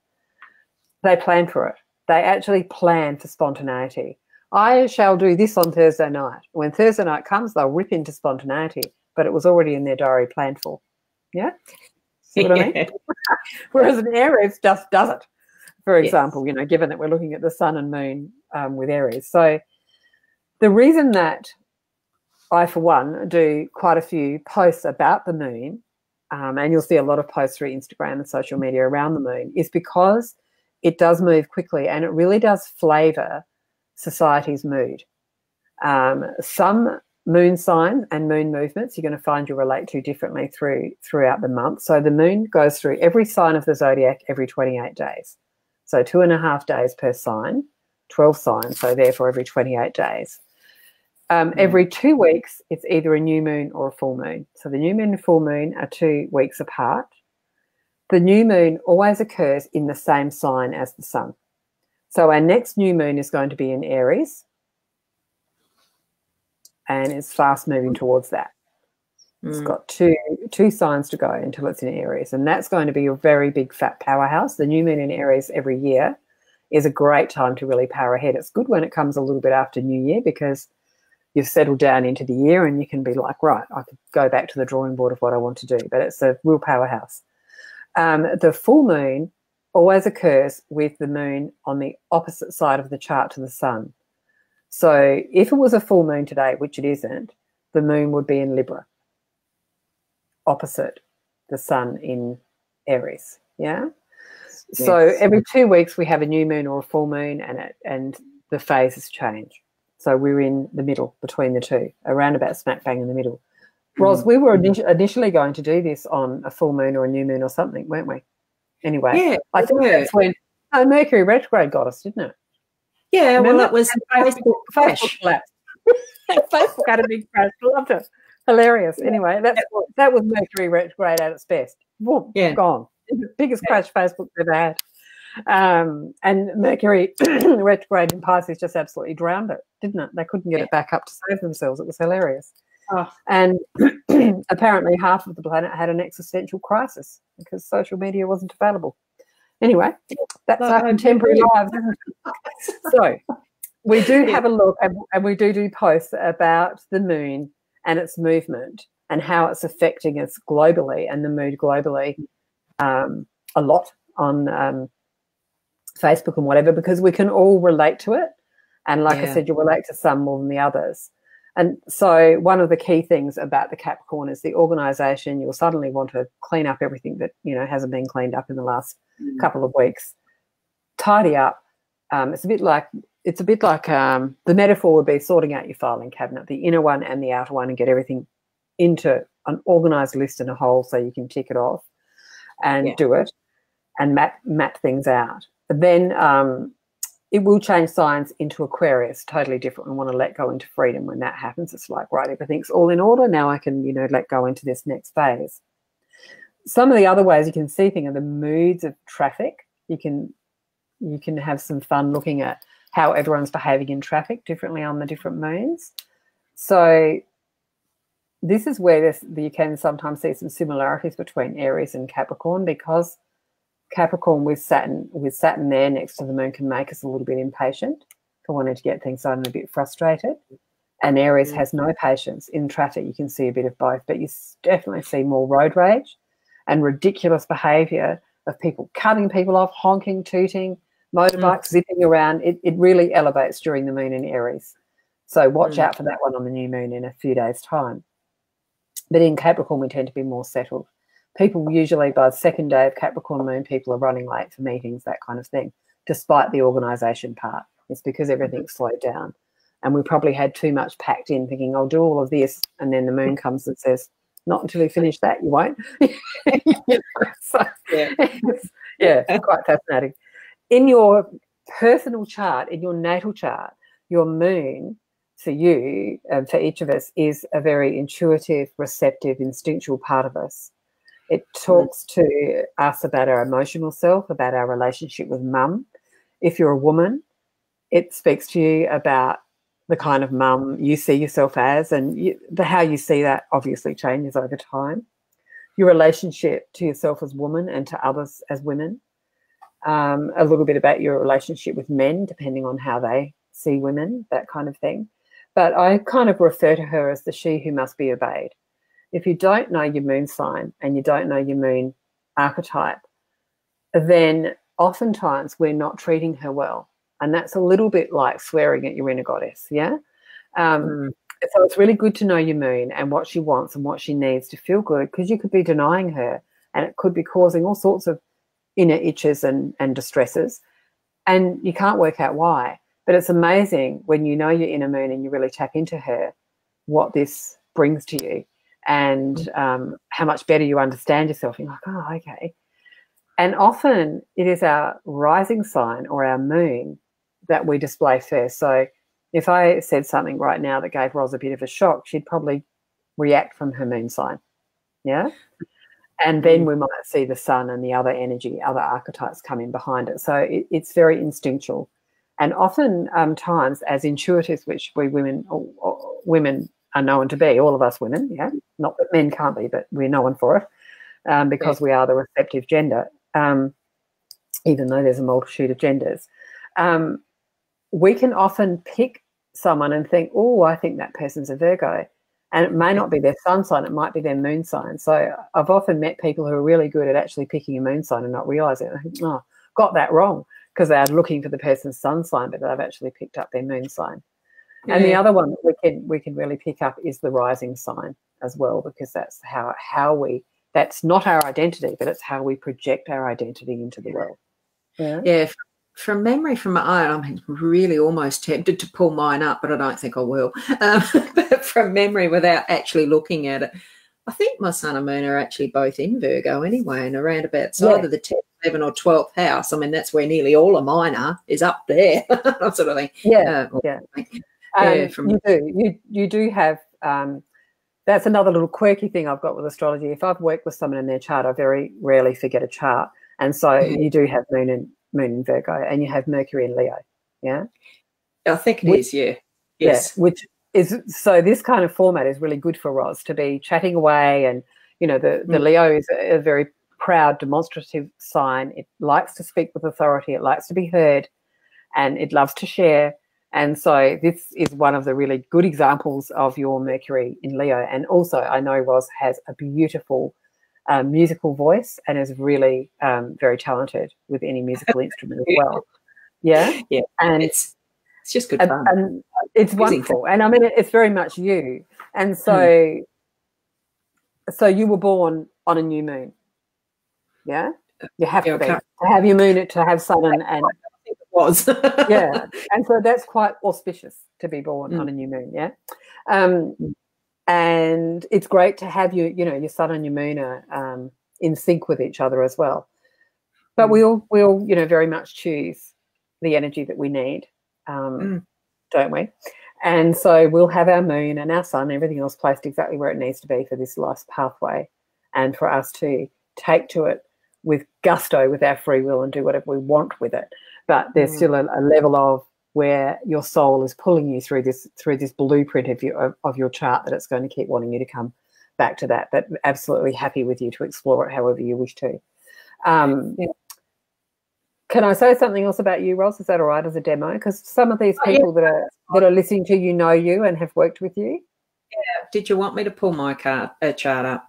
They plan for it. They actually plan for spontaneity. I shall do this on Thursday night. When Thursday night comes, they'll rip into spontaneity, but it was already in their diary planned for. Yeah? See what I mean? Whereas an Aries just does it, for example, you know, given that we're looking at the sun and moon with Aries. So the reason that I, for one, do quite a few posts about the moon, and you'll see a lot of posts through Instagram and social media around the moon, is because it does move quickly and it really does flavour society's mood. Some moon signs and moon movements you're going to find you relate to differently throughout the month. So the moon goes through every sign of the zodiac every 28 days. So 2.5 days per sign, 12 signs, so therefore every 28 days. Every 2 weeks, it's either a new moon or a full moon. So the new moon and full moon are 2 weeks apart. The new moon always occurs in the same sign as the sun. So our next new moon is going to be in Aries, and it's fast moving towards that. It's got two signs to go until it's in Aries, and that's going to be a very big fat powerhouse. The new moon in Aries every year is a great time to really power ahead. It's good when it comes a little bit after New Year, because you've settled down into the year and you can be like, right, I could go back to the drawing board of what I want to do. But it's a real powerhouse. The full moon always occurs with the moon on the opposite side of the chart to the sun. So if it was a full moon today, which it isn't, the moon would be in Libra, opposite the sun in Aries. Yeah. Yes. So every 2 weeks we have a new moon or a full moon, and the phases change. So we're in the middle between the two, around about smack bang in the middle. Ros, we were initially going to do this on a full moon or a new moon or something, weren't we? Anyway, I think that's when Mercury retrograde got us, didn't it? Yeah, remember? Well, it was Facebook collapsed. Facebook had a big crash. Loved it. Hilarious. Yeah. Anyway, that was Mercury retrograde at its best. Boom, gone. The biggest crash Facebook's ever had. And Mercury retrograde in Pisces just absolutely drowned it, didn't it? They couldn't get it back up to save themselves. It was hilarious. Oh. And apparently half of the planet had an existential crisis because social media wasn't available. Anyway, that's our contemporary lives, isn't it? So We do have a look, and we do posts about the moon and its movement and how it's affecting us globally and the mood globally a lot on Facebook and whatever, because we can all relate to it. And like I said, you relate to some more than the others. And so one of the key things about the Capricorn is the organisation. You'll suddenly want to clean up everything that, you know, hasn't been cleaned up in the last couple of weeks. Tidy up. It's a bit like the metaphor would be sorting out your filing cabinet, the inner one and the outer one, and get everything into an organised list and a hole so you can tick it off and do it and map things out. But then it will change signs into Aquarius, totally different. We want to let go into freedom. When that happens, it's like, right, everything's all in order. Now I can, you know, let go into this next phase. Some of the other ways you can see things are the moods of traffic. You can have some fun looking at how everyone's behaving in traffic differently on the different moons. So this is where you can sometimes see some similarities between Aries and Capricorn, because Capricorn with Saturn there next to the moon can make us a little bit impatient for wanting to get things done and a bit frustrated. And Aries has no patience. In traffic, you can see a bit of both, but you definitely see more road rage and ridiculous behaviour of people cutting people off, honking, tooting, motorbikes zipping around. It really elevates during the moon in Aries. So watch out for that one on the new moon in a few days' time. But in Capricorn, we tend to be more settled. People usually, by the second day of Capricorn moon, people are running late for meetings, that kind of thing, despite the organisation part. It's because everything's slowed down. And we probably had too much packed in thinking, I'll do all of this, and then the moon comes and says, not until you finish that, you won't. So, it's quite fascinating. In your personal chart, in your natal chart, your moon for you, for each of us, is a very intuitive, receptive, instinctual part of us. It talks to us about our emotional self, about our relationship with mum. If you're a woman, it speaks to you about the kind of mum you see yourself as, and how you see that obviously changes over time. Your relationship to yourself as woman and to others as women. A little bit about your relationship with men, depending on how they see women, that kind of thing. But I kind of refer to her as the she who must be obeyed. If you don't know your moon sign and you don't know your moon archetype, then oftentimes we're not treating her well. And that's a little bit like swearing at your inner goddess, yeah? So it's really good to know your moon and what she wants and what she needs to feel good, because you could be denying her and it could be causing all sorts of inner itches and distresses, and you can't work out why. But it's amazing when you know your inner moon and you really tap into her, what this brings to you, and how much better you understand yourself. You're like, oh, okay. And often it is our rising sign or our moon that we display first. So if I said something right now that gave Ros a bit of a shock, she'd probably react from her moon sign, yeah? And then we might see the sun and the other energy, other archetypes come in behind it. So it's very instinctual. And often times as intuitives, which we women are known to be, all of us women, yeah, not that men can't be, but we're known for it because we are the receptive gender, even though there's a multitude of genders. We can often pick someone and think, oh, I think that person's a Virgo. And it may not be their sun sign, it might be their moon sign. So I've often met people who are really good at actually picking a moon sign and not realising it. I think, oh, got that wrong, because they are looking for the person's sun sign, but they've actually picked up their moon sign. Yeah. And the other one that we can really pick up is the rising sign as well, because that's how we, that's not our identity, but it's how we project our identity into the world. Yeah. From memory, from my own, I'm really almost tempted to pull mine up, but I don't think I will. But from memory, without actually looking at it, I think my sun and moon are actually both in Virgo anyway, and around about either the 10th, 11th or 12th house. I mean, that's where nearly all of mine are, is up there. That sort of thing. You do have, that's another little quirky thing I've got with astrology. If I've worked with someone in their chart, I very rarely forget a chart. And so you do have moon in Virgo, and you have Mercury in Leo, yeah? I think it is, yeah. Yes. Yeah, which is, so this kind of format is really good for Ros to be chatting away, and, you know, the Leo is a very proud, demonstrative sign. It likes to speak with authority. It likes to be heard, and it loves to share. And so this is one of the really good examples of your Mercury in Leo. And also I know Ros has a beautiful musical voice and is really very talented with any musical instrument as well. Yeah? Yeah. And it's just good fun. And it's wonderful. And I mean, it's very much you. And so, so you were born on a new moon. Yeah? You have to be. To have your moon, to have sun and I think it was. Yeah. And so that's quite auspicious to be born on a new moon, yeah? And it's great to have your sun and your moon are in sync with each other as well. But we all very much choose the energy that we need, don't we? And so we'll have our moon and our sun, everything else placed exactly where it needs to be for this life's pathway, and for us to take to it with gusto, with our free will, and do whatever we want with it. But there's still a level of where your soul is pulling you through this blueprint of your chart, that it's going to keep wanting you to come back to that. But absolutely happy with you to explore it however you wish to. Can I say something else about you, Ros? Is that all right as a demo? Because some of these people that are listening to you know you and have worked with you. Yeah. Did you want me to pull my chart up?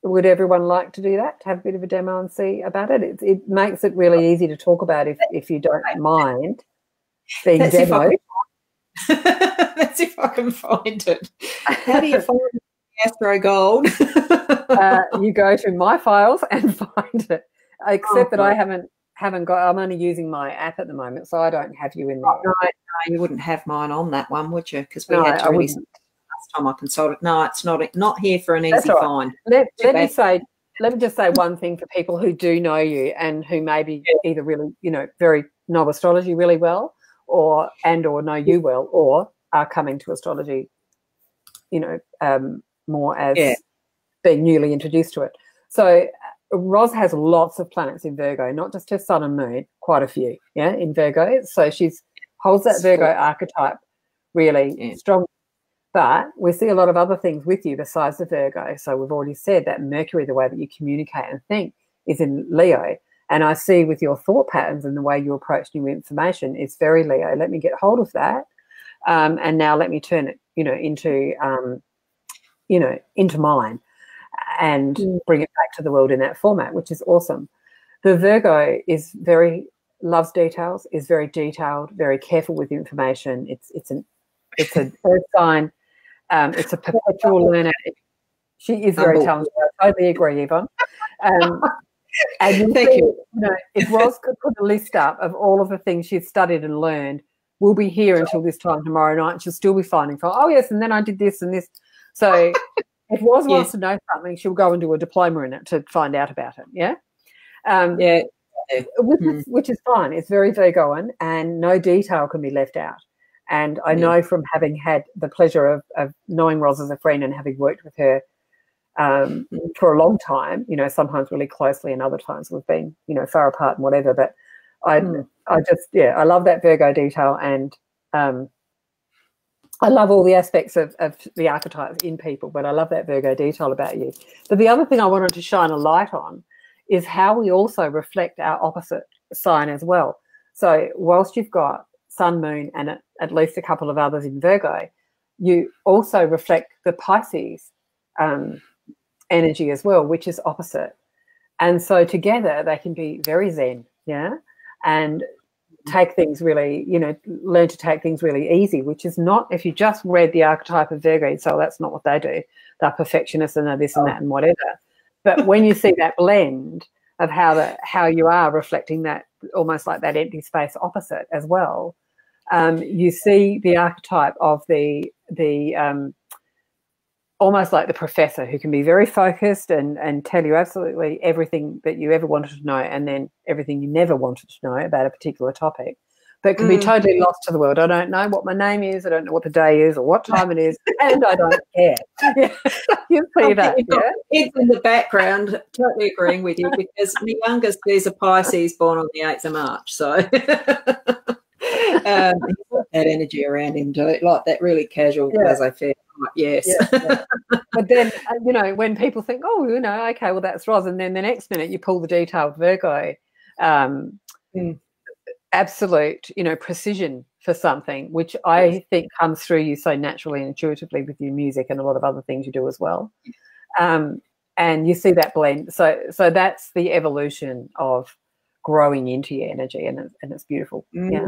Would everyone like to do that, to have a bit of a demo and see about it? It makes it really easy to talk about if you don't mind being demoed. Let's see if I can find it. How do you find Astro Gold? You go to My Files and find it. Except that I haven't got. I'm only using my app at the moment, so I don't have you in there. No, you wouldn't have mine on that one, would you? Because we had to last time I consulted. No, it's not here for an easy find. Let me just say one thing for people who do know you and who maybe either really, very know astrology really well, or know you well, or are coming to astrology, more as being newly introduced to it. So Ros has lots of planets in Virgo, not just her sun and moon, quite a few, in Virgo. So holds that Virgo archetype really strong. But we see a lot of other things with you besides the Virgo. So we've already said that Mercury, the way that you communicate and think, is in Leo. And I see with your thought patterns and the way you approach new information, it's very Leo. Let me get hold of that. And now let me turn it, into mine and bring it back to the world in that format, which is awesome. The Virgo loves details, is very detailed, very careful with information. It's an earth sign. It's a perpetual learner. She is very talented. I totally agree, Yvonne. And Thank you. If Ros could put a list up of all of the things she's studied and learned, we'll be here until this time tomorrow night, and she'll still be finding, and then I did this and this. So if Ros wants to know something, she'll go and do a diploma in it to find out about it, which is fine. It's very Virgoan, and no detail can be left out. And I know from having had the pleasure of knowing Ros as a friend and having worked with her for a long time, sometimes really closely and other times we've been, far apart and whatever. But I love that Virgo detail, and I love all the aspects of the archetypes in people, but I love that Virgo detail about you. But the other thing I wanted to shine a light on is how we also reflect our opposite sign as well. So whilst you've got sun, moon, and at least a couple of others in Virgo, you also reflect the Pisces energy as well, which is opposite. And so together they can be very zen, and take things really, learn to take things really easy, which is not, if you just read the archetype of Virgo, so that's not what they do. They're perfectionists and they're this and that and whatever. But when you see that blend of how you are reflecting that, almost like that empty space opposite as well, you see the archetype of the almost like the professor who can be very focused and tell you absolutely everything that you ever wanted to know, and then everything you never wanted to know about a particular topic, but can be totally lost to the world. I don't know what my name is, I don't know what the day is or what time it is, and I don't care. You see that, It's in the background, totally agreeing with you, because my youngest is a Pisces born on the 8th of March, so he's got that energy around him, like that really casual, laissez-faire. Yes. But then, when people think, okay, well, that's Ros, and then the next minute you pull the detailed Virgo absolute, precision for something, which I think comes through you so naturally and intuitively with your music and a lot of other things you do as well. And you see that blend. So that's the evolution of growing into your energy, and it's beautiful. Yeah.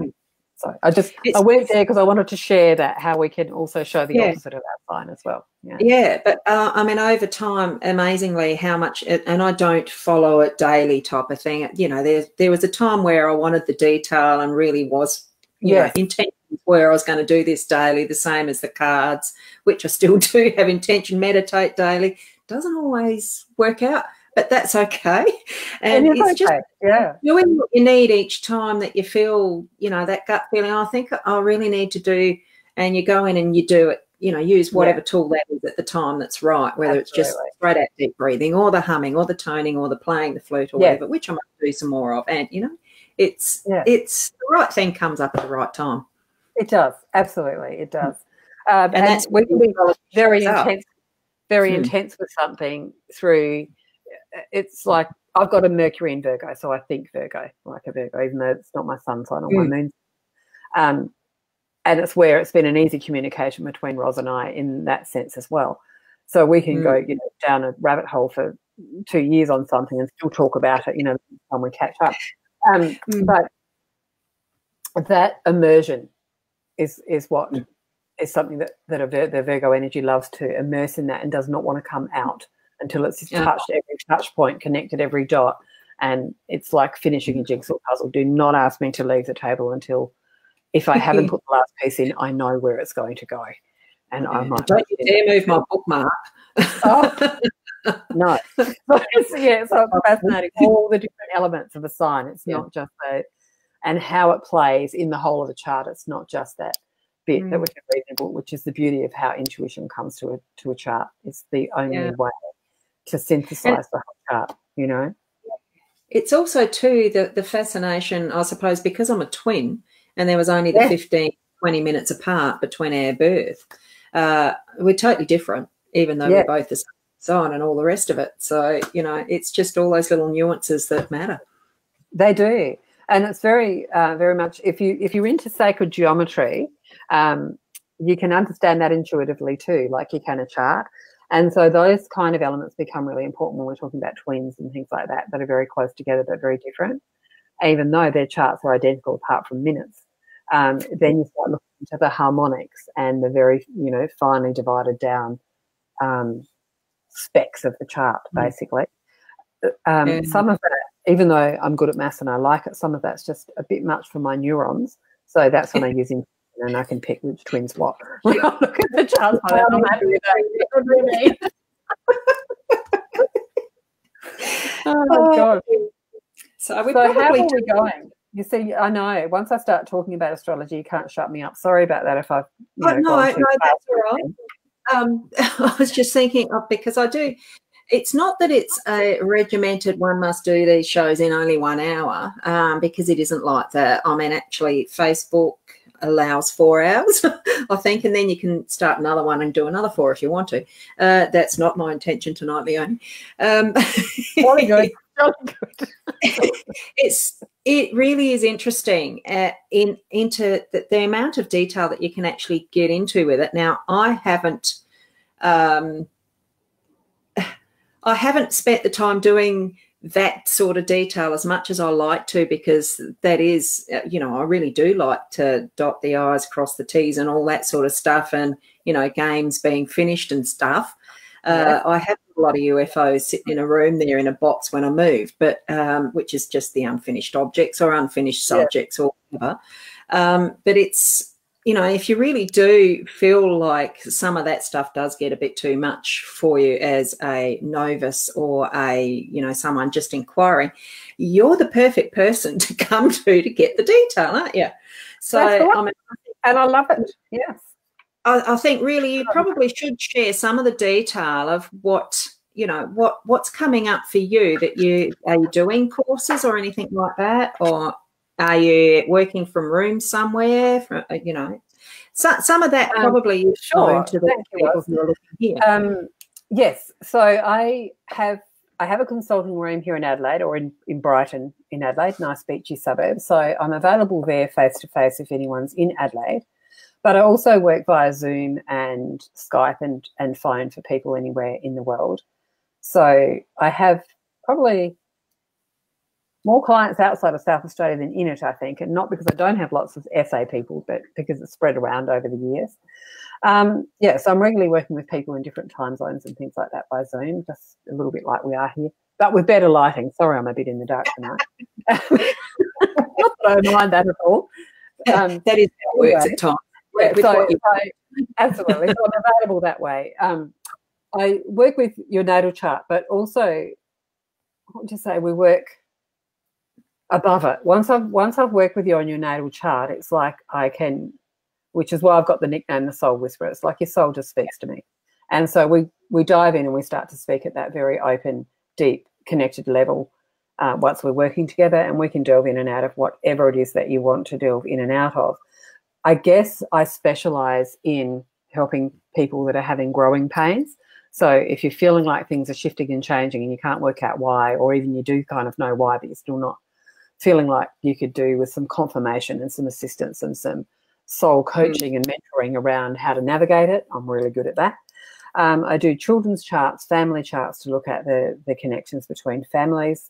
So I went there because I wanted to share that, how we can also show the opposite of our sign as well. Yeah, but I mean, over time, amazingly, how much, and I don't follow it daily type of thing. There was a time where I wanted the detail and really was, intentions where I was going to do this daily, the same as the cards, which I still do have intention, meditate daily. Doesn't always work out, but that's okay. And it's just doing what you need each time that you feel, that gut feeling, I think I really need to do, and you go in and you do it, use whatever tool that is at the time that's right, whether it's just straight out deep breathing or the humming or the toning or the playing the flute or whatever, which I might do some more of. And, it's the right thing comes up at the right time. It does. Absolutely. It does. And that's we can be very intense. Very intense with something through, it's like I've got a Mercury in Virgo, so I think Virgo, like a Virgo, even though it's not my sun sign or my moon. And it's where it's been an easy communication between Ros and I in that sense as well. So we can go, down a rabbit hole for 2 years on something and still talk about it, when we catch up. But that immersion is what is something that the Virgo energy loves to immerse in, that, and does not want to come out until it's touched every touch point, connected every dot, and it's like finishing a jigsaw puzzle. Do not ask me to leave the table until, if I haven't put the last piece in, I know where it's going to go, and I might. Don't you dare move my bookmark. No. So it's fascinating. All the different elements of a sign. It's not just and how it plays in the whole of the chart. It's not just that bit that we can read in the book, which is the beauty of how intuition comes to a chart. It's the only way to synthesize the whole chart, It's also too the fascination, I suppose, because I'm a twin and there was only the 15, 20 minutes apart between our birth. We're totally different, even though we're both the same sign and all the rest of it. So, it's just all those little nuances that matter. They do. And it's very, very much, if you're into sacred geometry, you can understand that intuitively too, like you can a chart. And so those kind of elements become really important when we're talking about twins and things like that are very close together but very different, even though their charts are identical apart from minutes. Then you start looking into the harmonics and the very, finely divided down specs of the chart, basically. Some of that, even though I'm good at maths and I like it, some of that's just a bit much for my neurons. So that's when I use intuition, and I can pick which twins what. When I look at the chart, I'm happy with that. Oh, God. So how are we going? You see, I know. Once I start talking about astrology, you can't shut me up. Sorry about that if I've no, that's all right. I was just thinking, because I do. It's not that it's a regimented one must do these shows in only 1 hour, because it isn't like that. I mean, actually, Facebook allows 4 hours, I think, and then you can start another one and do another 4 if you want to. That's not my intention tonight, Leonie. Very good. It really is interesting into the amount of detail that you can actually get into with it. Now, I haven't spent the time doing that sort of detail as much as I like to, because that is, I really do like to dot the I's, cross the T's and all that sort of stuff, and, games being finished and stuff. I have a lot of UFOs sitting in a room there in a box when I moved, but which is just the unfinished objects or unfinished subjects or whatever. But it's, if you really do feel like some of that stuff does get a bit too much for you as a novice or a, someone just inquiring, you're the perfect person to come to get the detail, aren't you? So, and I love it. Yes. I think really you probably should share some of the detail of what, what's coming up for you. Are you doing courses or anything like that, or are you working from room somewhere? Some of that probably you show to the people who are looking here. Yes. So I have I have a consulting room here in Adelaide, or in Brighton in Adelaide, nice beachy suburb. So I'm available there face-to-face if anyone's in Adelaide. But I also work via Zoom and Skype and phone for people anywhere in the world. So I have probably more clients outside of South Australia than in it, I think, and not because I don't have lots of SA people, but because it's spread around over the years. Yeah, so I'm regularly working with people in different time zones and things like that by Zoom, just a little bit like we are here, but with better lighting. Sorry, I'm a bit in the dark tonight. Not that I don't mind that at all. That is how it works at times. Yeah, so absolutely. So I'm available that way. I work with your natal chart, but also, I want to say, we work above it. Once I've worked with you on your natal chart, it's like I can, which is why I've got the nickname the Soul Whisperer. It's like your soul just speaks to me. And so we dive in and we start to speak at that very open, deep, connected level once we're working together, and we can delve in and out of whatever it is that you want to delve in and out of. I guess I specialise in helping people that are having growing pains. So if you're feeling like things are shifting and changing and you can't work out why, or even you do kind of know why, but you're still not feeling like you could do with some confirmation and some assistance and some soul coaching and mentoring around how to navigate it, I'm really good at that. I do children's charts, family charts to look at the connections between families,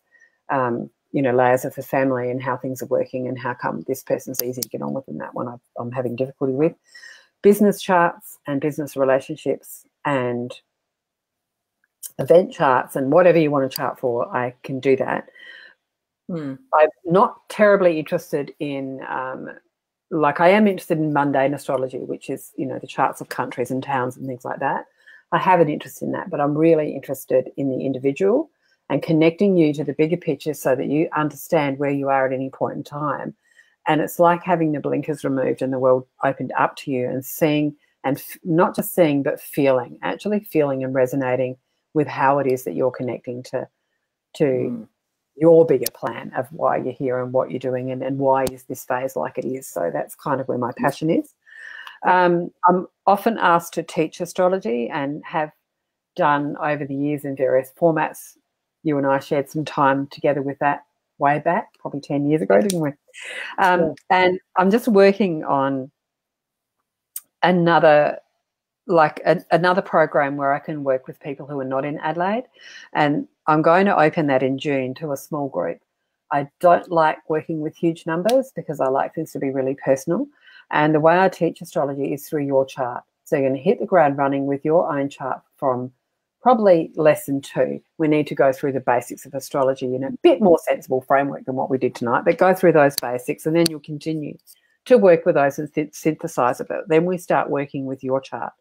layers of the family and how things are working and how come this person's easy to get on with and that one I'm having difficulty with. Business charts and business relationships and event charts and whatever you want to chart for, I can do that. I'm not terribly interested in, I am interested in mundane astrology, which is, the charts of countries and towns and things like that. I have an interest in that, but I'm really interested in the individual and connecting you to the bigger picture so that you understand where you are at any point in time. And it's like having the blinkers removed and the world opened up to you and seeing, and not just seeing, but feeling, actually feeling and resonating with how it is that you're connecting to your bigger plan of why you're here and what you're doing and why is this phase like it is. So that's kind of where my passion is. I'm often asked to teach astrology and have done over the years in various formats. You and I shared some time together with that way back, probably 10 years ago, didn't we? And I'm just working on another program where I can work with people who are not in Adelaide, and I'm going to open that in June to a small group. I don't like working with huge numbers because I like things to be really personal, and the way I teach astrology is through your chart. So you're going to hit the ground running with your own chart from probably lesson 2. We need to go through the basics of astrology in a bit more sensible framework than what we did tonight, but go through those basics and then you'll continue to work with those and synthesize a bit. Then we start working with your chart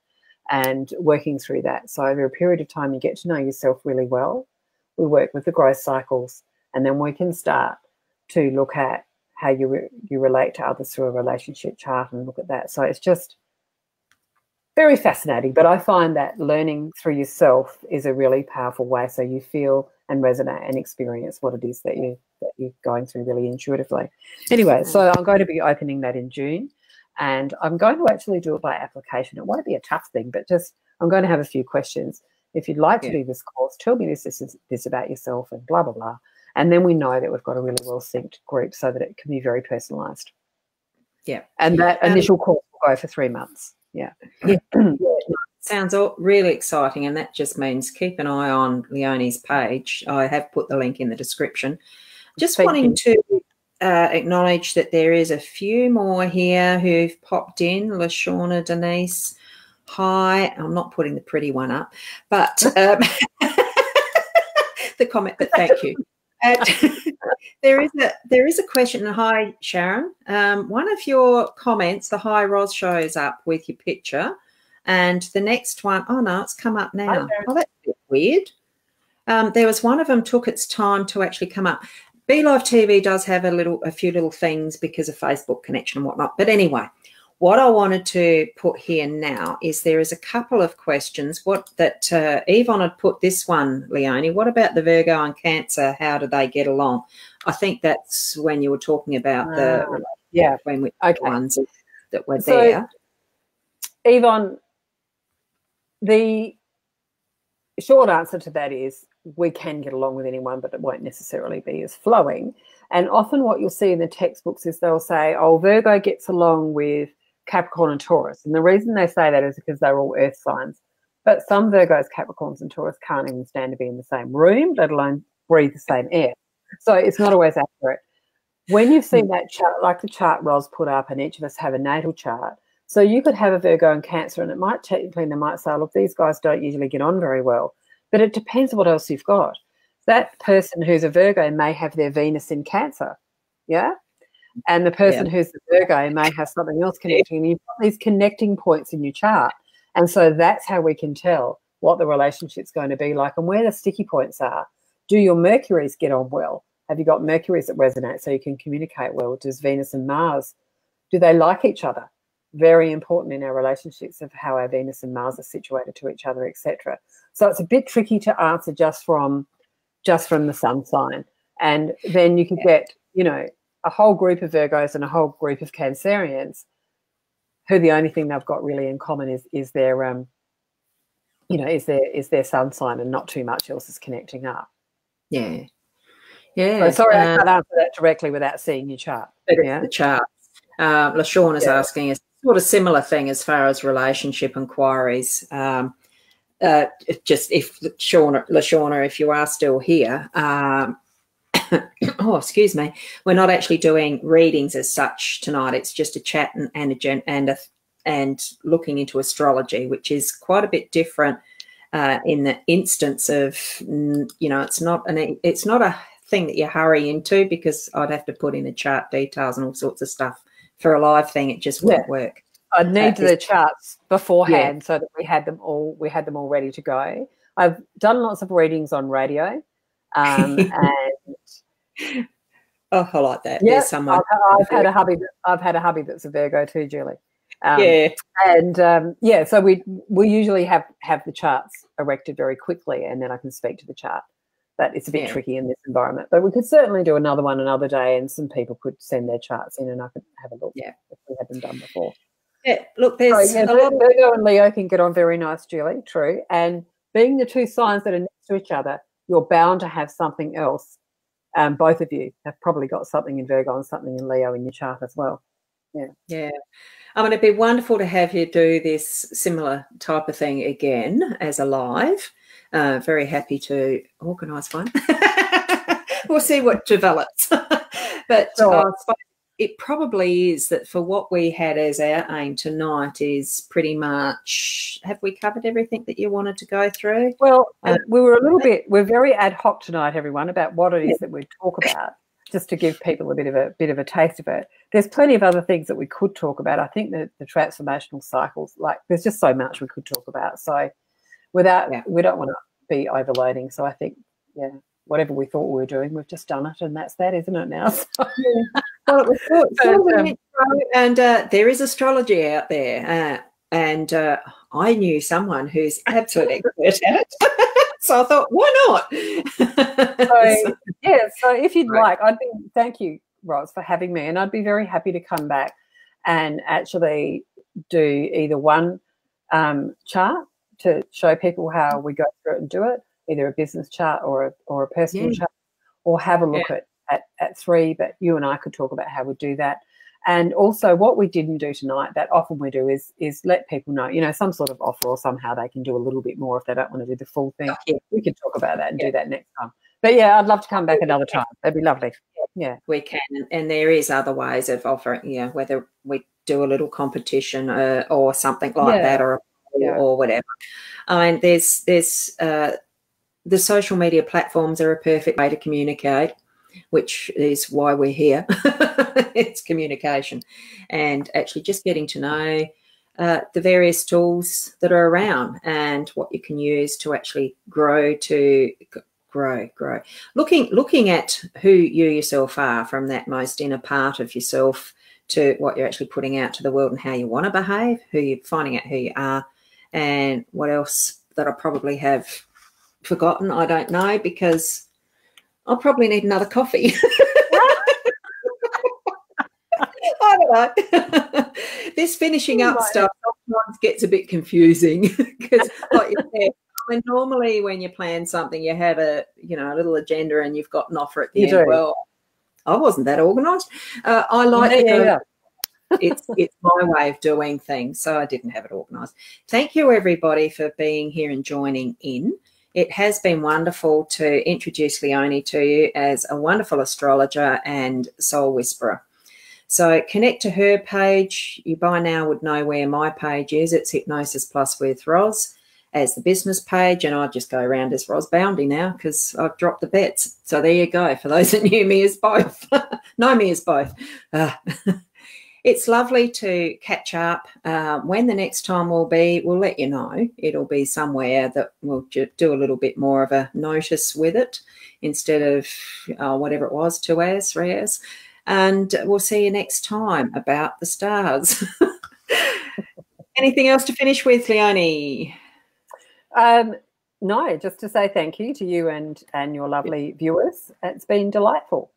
and working through that. So over a period of time, you get to know yourself really well. We work with the growth cycles, and then we can start to look at how you relate to others through a relationship chart and look at that. So it's just very fascinating, but I find that learning through yourself is a really powerful way so you feel and resonate and experience what it is that you're going through really intuitively. Anyway, so I'm going to be opening that in June, and I'm going to actually do it by application. It won't be a tough thing, but just I'm going to have a few questions. If you'd like to do this course, tell me this about yourself and blah, blah, blah. And then we know that we've got a really well-synced group so that it can be very personalised. Yeah. And that initial course will go for 3 months. Yeah. Sounds really exciting, and that just means keep an eye on Leonie's page. I have put the link in the description. Just wanting to acknowledge that there is a few more here who've popped in. Lashawna Denise, hi. I'm not putting the pretty one up, but the comment, but thank you. There is a question. Hi, Sharon. One of your comments, the Hi Ros, shows up with your picture, and the next one, oh no, it's come up now. Oh, that's a bit weird. There was one of them took its time to actually come up. Be Live TV does have a few little things because of Facebook connection and whatnot. But anyway, what I wanted to put here now is there is a couple of questions. Yvonne had put this one, Leonie. What about the Virgo and Cancer? How do they get along? I think that's when you were talking about when we ones that were there. Yvonne, the short answer to that is we can get along with anyone, but it won't necessarily be as flowing. And often what you'll see in the textbooks is they'll say, oh, Virgo gets along with Capricorn and Taurus. And the reason they say that is because they're all earth signs. But some Virgos, Capricorns and Taurus can't even stand to be in the same room, let alone breathe the same air. So it's not always accurate. When you've seen that chart, like the chart Ros put up, and each of us have a natal chart, so you could have a Virgo and Cancer, and it might technically, they might say, look, these guys don't usually get on very well. But it depends what else you've got. That person who's a Virgo may have their Venus in Cancer, yeah? And the person who's the Virgo may have something else connecting. And you've got these connecting points in your chart. And so that's how we can tell what the relationship's going to be like and where the sticky points are. Do your Mercuries get on well? Have you got Mercuries that resonate so you can communicate well? Does Venus and Mars, do they like each other? Very important in our relationships of how our Venus and Mars are situated to each other, etc. So it's a bit tricky to answer just from the sun sign. And then you can get, you know, a whole group of Virgos and a whole group of Cancerians who the only thing they've got really in common is their you know, is their sun sign, and not too much else is connecting up. Yeah. Yeah. So sorry, I can't answer that directly without seeing your chart. The chart. LaShawn is asking a sort of similar thing as far as relationship inquiries. Just if LaShawn, if you are still here, oh, excuse me, we're not actually doing readings as such tonight. It's just a chat and looking into astrology, which is quite a bit different in the instance of, you know, it's not a thing that you hurry into, because I'd have to put in the chart details and all sorts of stuff for a live thing. It just won't work. I'd need the charts beforehand so that we had them all ready to go. I've done lots of readings on radio, and oh, I like that. Yeah, there's someone. I've had a hubby that's a Virgo too, Julie. And so we usually have the charts erected very quickly, and then I can speak to the chart. But it's a bit tricky in this environment. But we could certainly do another one another day, and some people could send their charts in, and I could have a look. Yeah, if we had them done before. Yeah, look, there's a lot of Virgo and Leo can get on very nice, Julie. True, and being the two signs that are next to each other, you're bound to have something else. Both of you have probably got something in Virgo and something in Leo in your chart as well. Yeah. I mean, it'd be wonderful to have you do this similar type of thing again as a live. Very happy to organise one. We'll see what develops. But it probably is that for what we had as our aim tonight is pretty much, have we covered everything that you wanted to go through? Well, we're very ad hoc tonight, everyone, about what it is that we talk about, just to give people a bit of a taste of it. There's plenty of other things that we could talk about. I think that the transformational cycles, like, there's just so much we could talk about. So we don't want to be overloading. So I think, whatever we thought we were doing, we've just done it, and that's that, isn't it now? So, well, it was good. And there is astrology out there, and I knew someone who's absolute expert at it. So I thought, why not? So if you'd like, thank you, Ros, for having me, and I'd be very happy to come back and actually do either one chart to show people how we go through it and do it, either a business chart or a personal chart, or have a look at three, but you and I could talk about how we do that. And also what we didn't do tonight that often we do is let people know, you know, some sort of offer, or somehow they can do a little bit more if they don't want to do the full thing. We can talk about that and do that next time. But I'd love to come back another time. That'd be lovely. Yeah, we can. And there is other ways of offering, whether we do a little competition or something like that, or whatever. I mean, there's the social media platforms are a perfect way to communicate, which is why we're here. It's communication, and actually just getting to know the various tools that are around and what you can use to actually grow. Looking at who you yourself are, from that most inner part of yourself to what you're actually putting out to the world and how you want to behave, who you're finding out who you are, and what else that I probably have forgotten. I don't know, because I'll probably need another coffee. I don't know. This finishing up stuff sometimes gets a bit confusing because, like you said, when normally when you plan something, you have a little agenda and you've got an offer at the You end. do. Well, I wasn't that organised. I like to go. It's my way of doing things, so I didn't have it organised. Thank you, everybody, for being here and joining in. It has been wonderful to introduce Leonie to you as a wonderful astrologer and soul whisperer. So connect to her page. You by now would know where my page is. It's Hypnosis Plus with Ros as the business page, and I just go around as Ros Boundy now because I've dropped the bets. So there you go. For those that knew me as both, know me as both. It's lovely to catch up. When the next time will be, we'll let you know. It'll be somewhere that we'll do a little bit more of a notice with it instead of whatever it was, 2 hours, 3 hours. And we'll see you next time about the stars. Anything else to finish with, Leonie? No, just to say thank you to you and your lovely viewers. It's been delightful.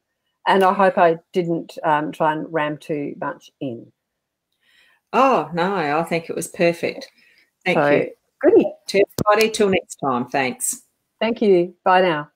And I hope I didn't try and ram too much in. Oh, no, I think it was perfect. Thank you. Goody. To everybody, till next time. Thanks. Thank you. Bye now.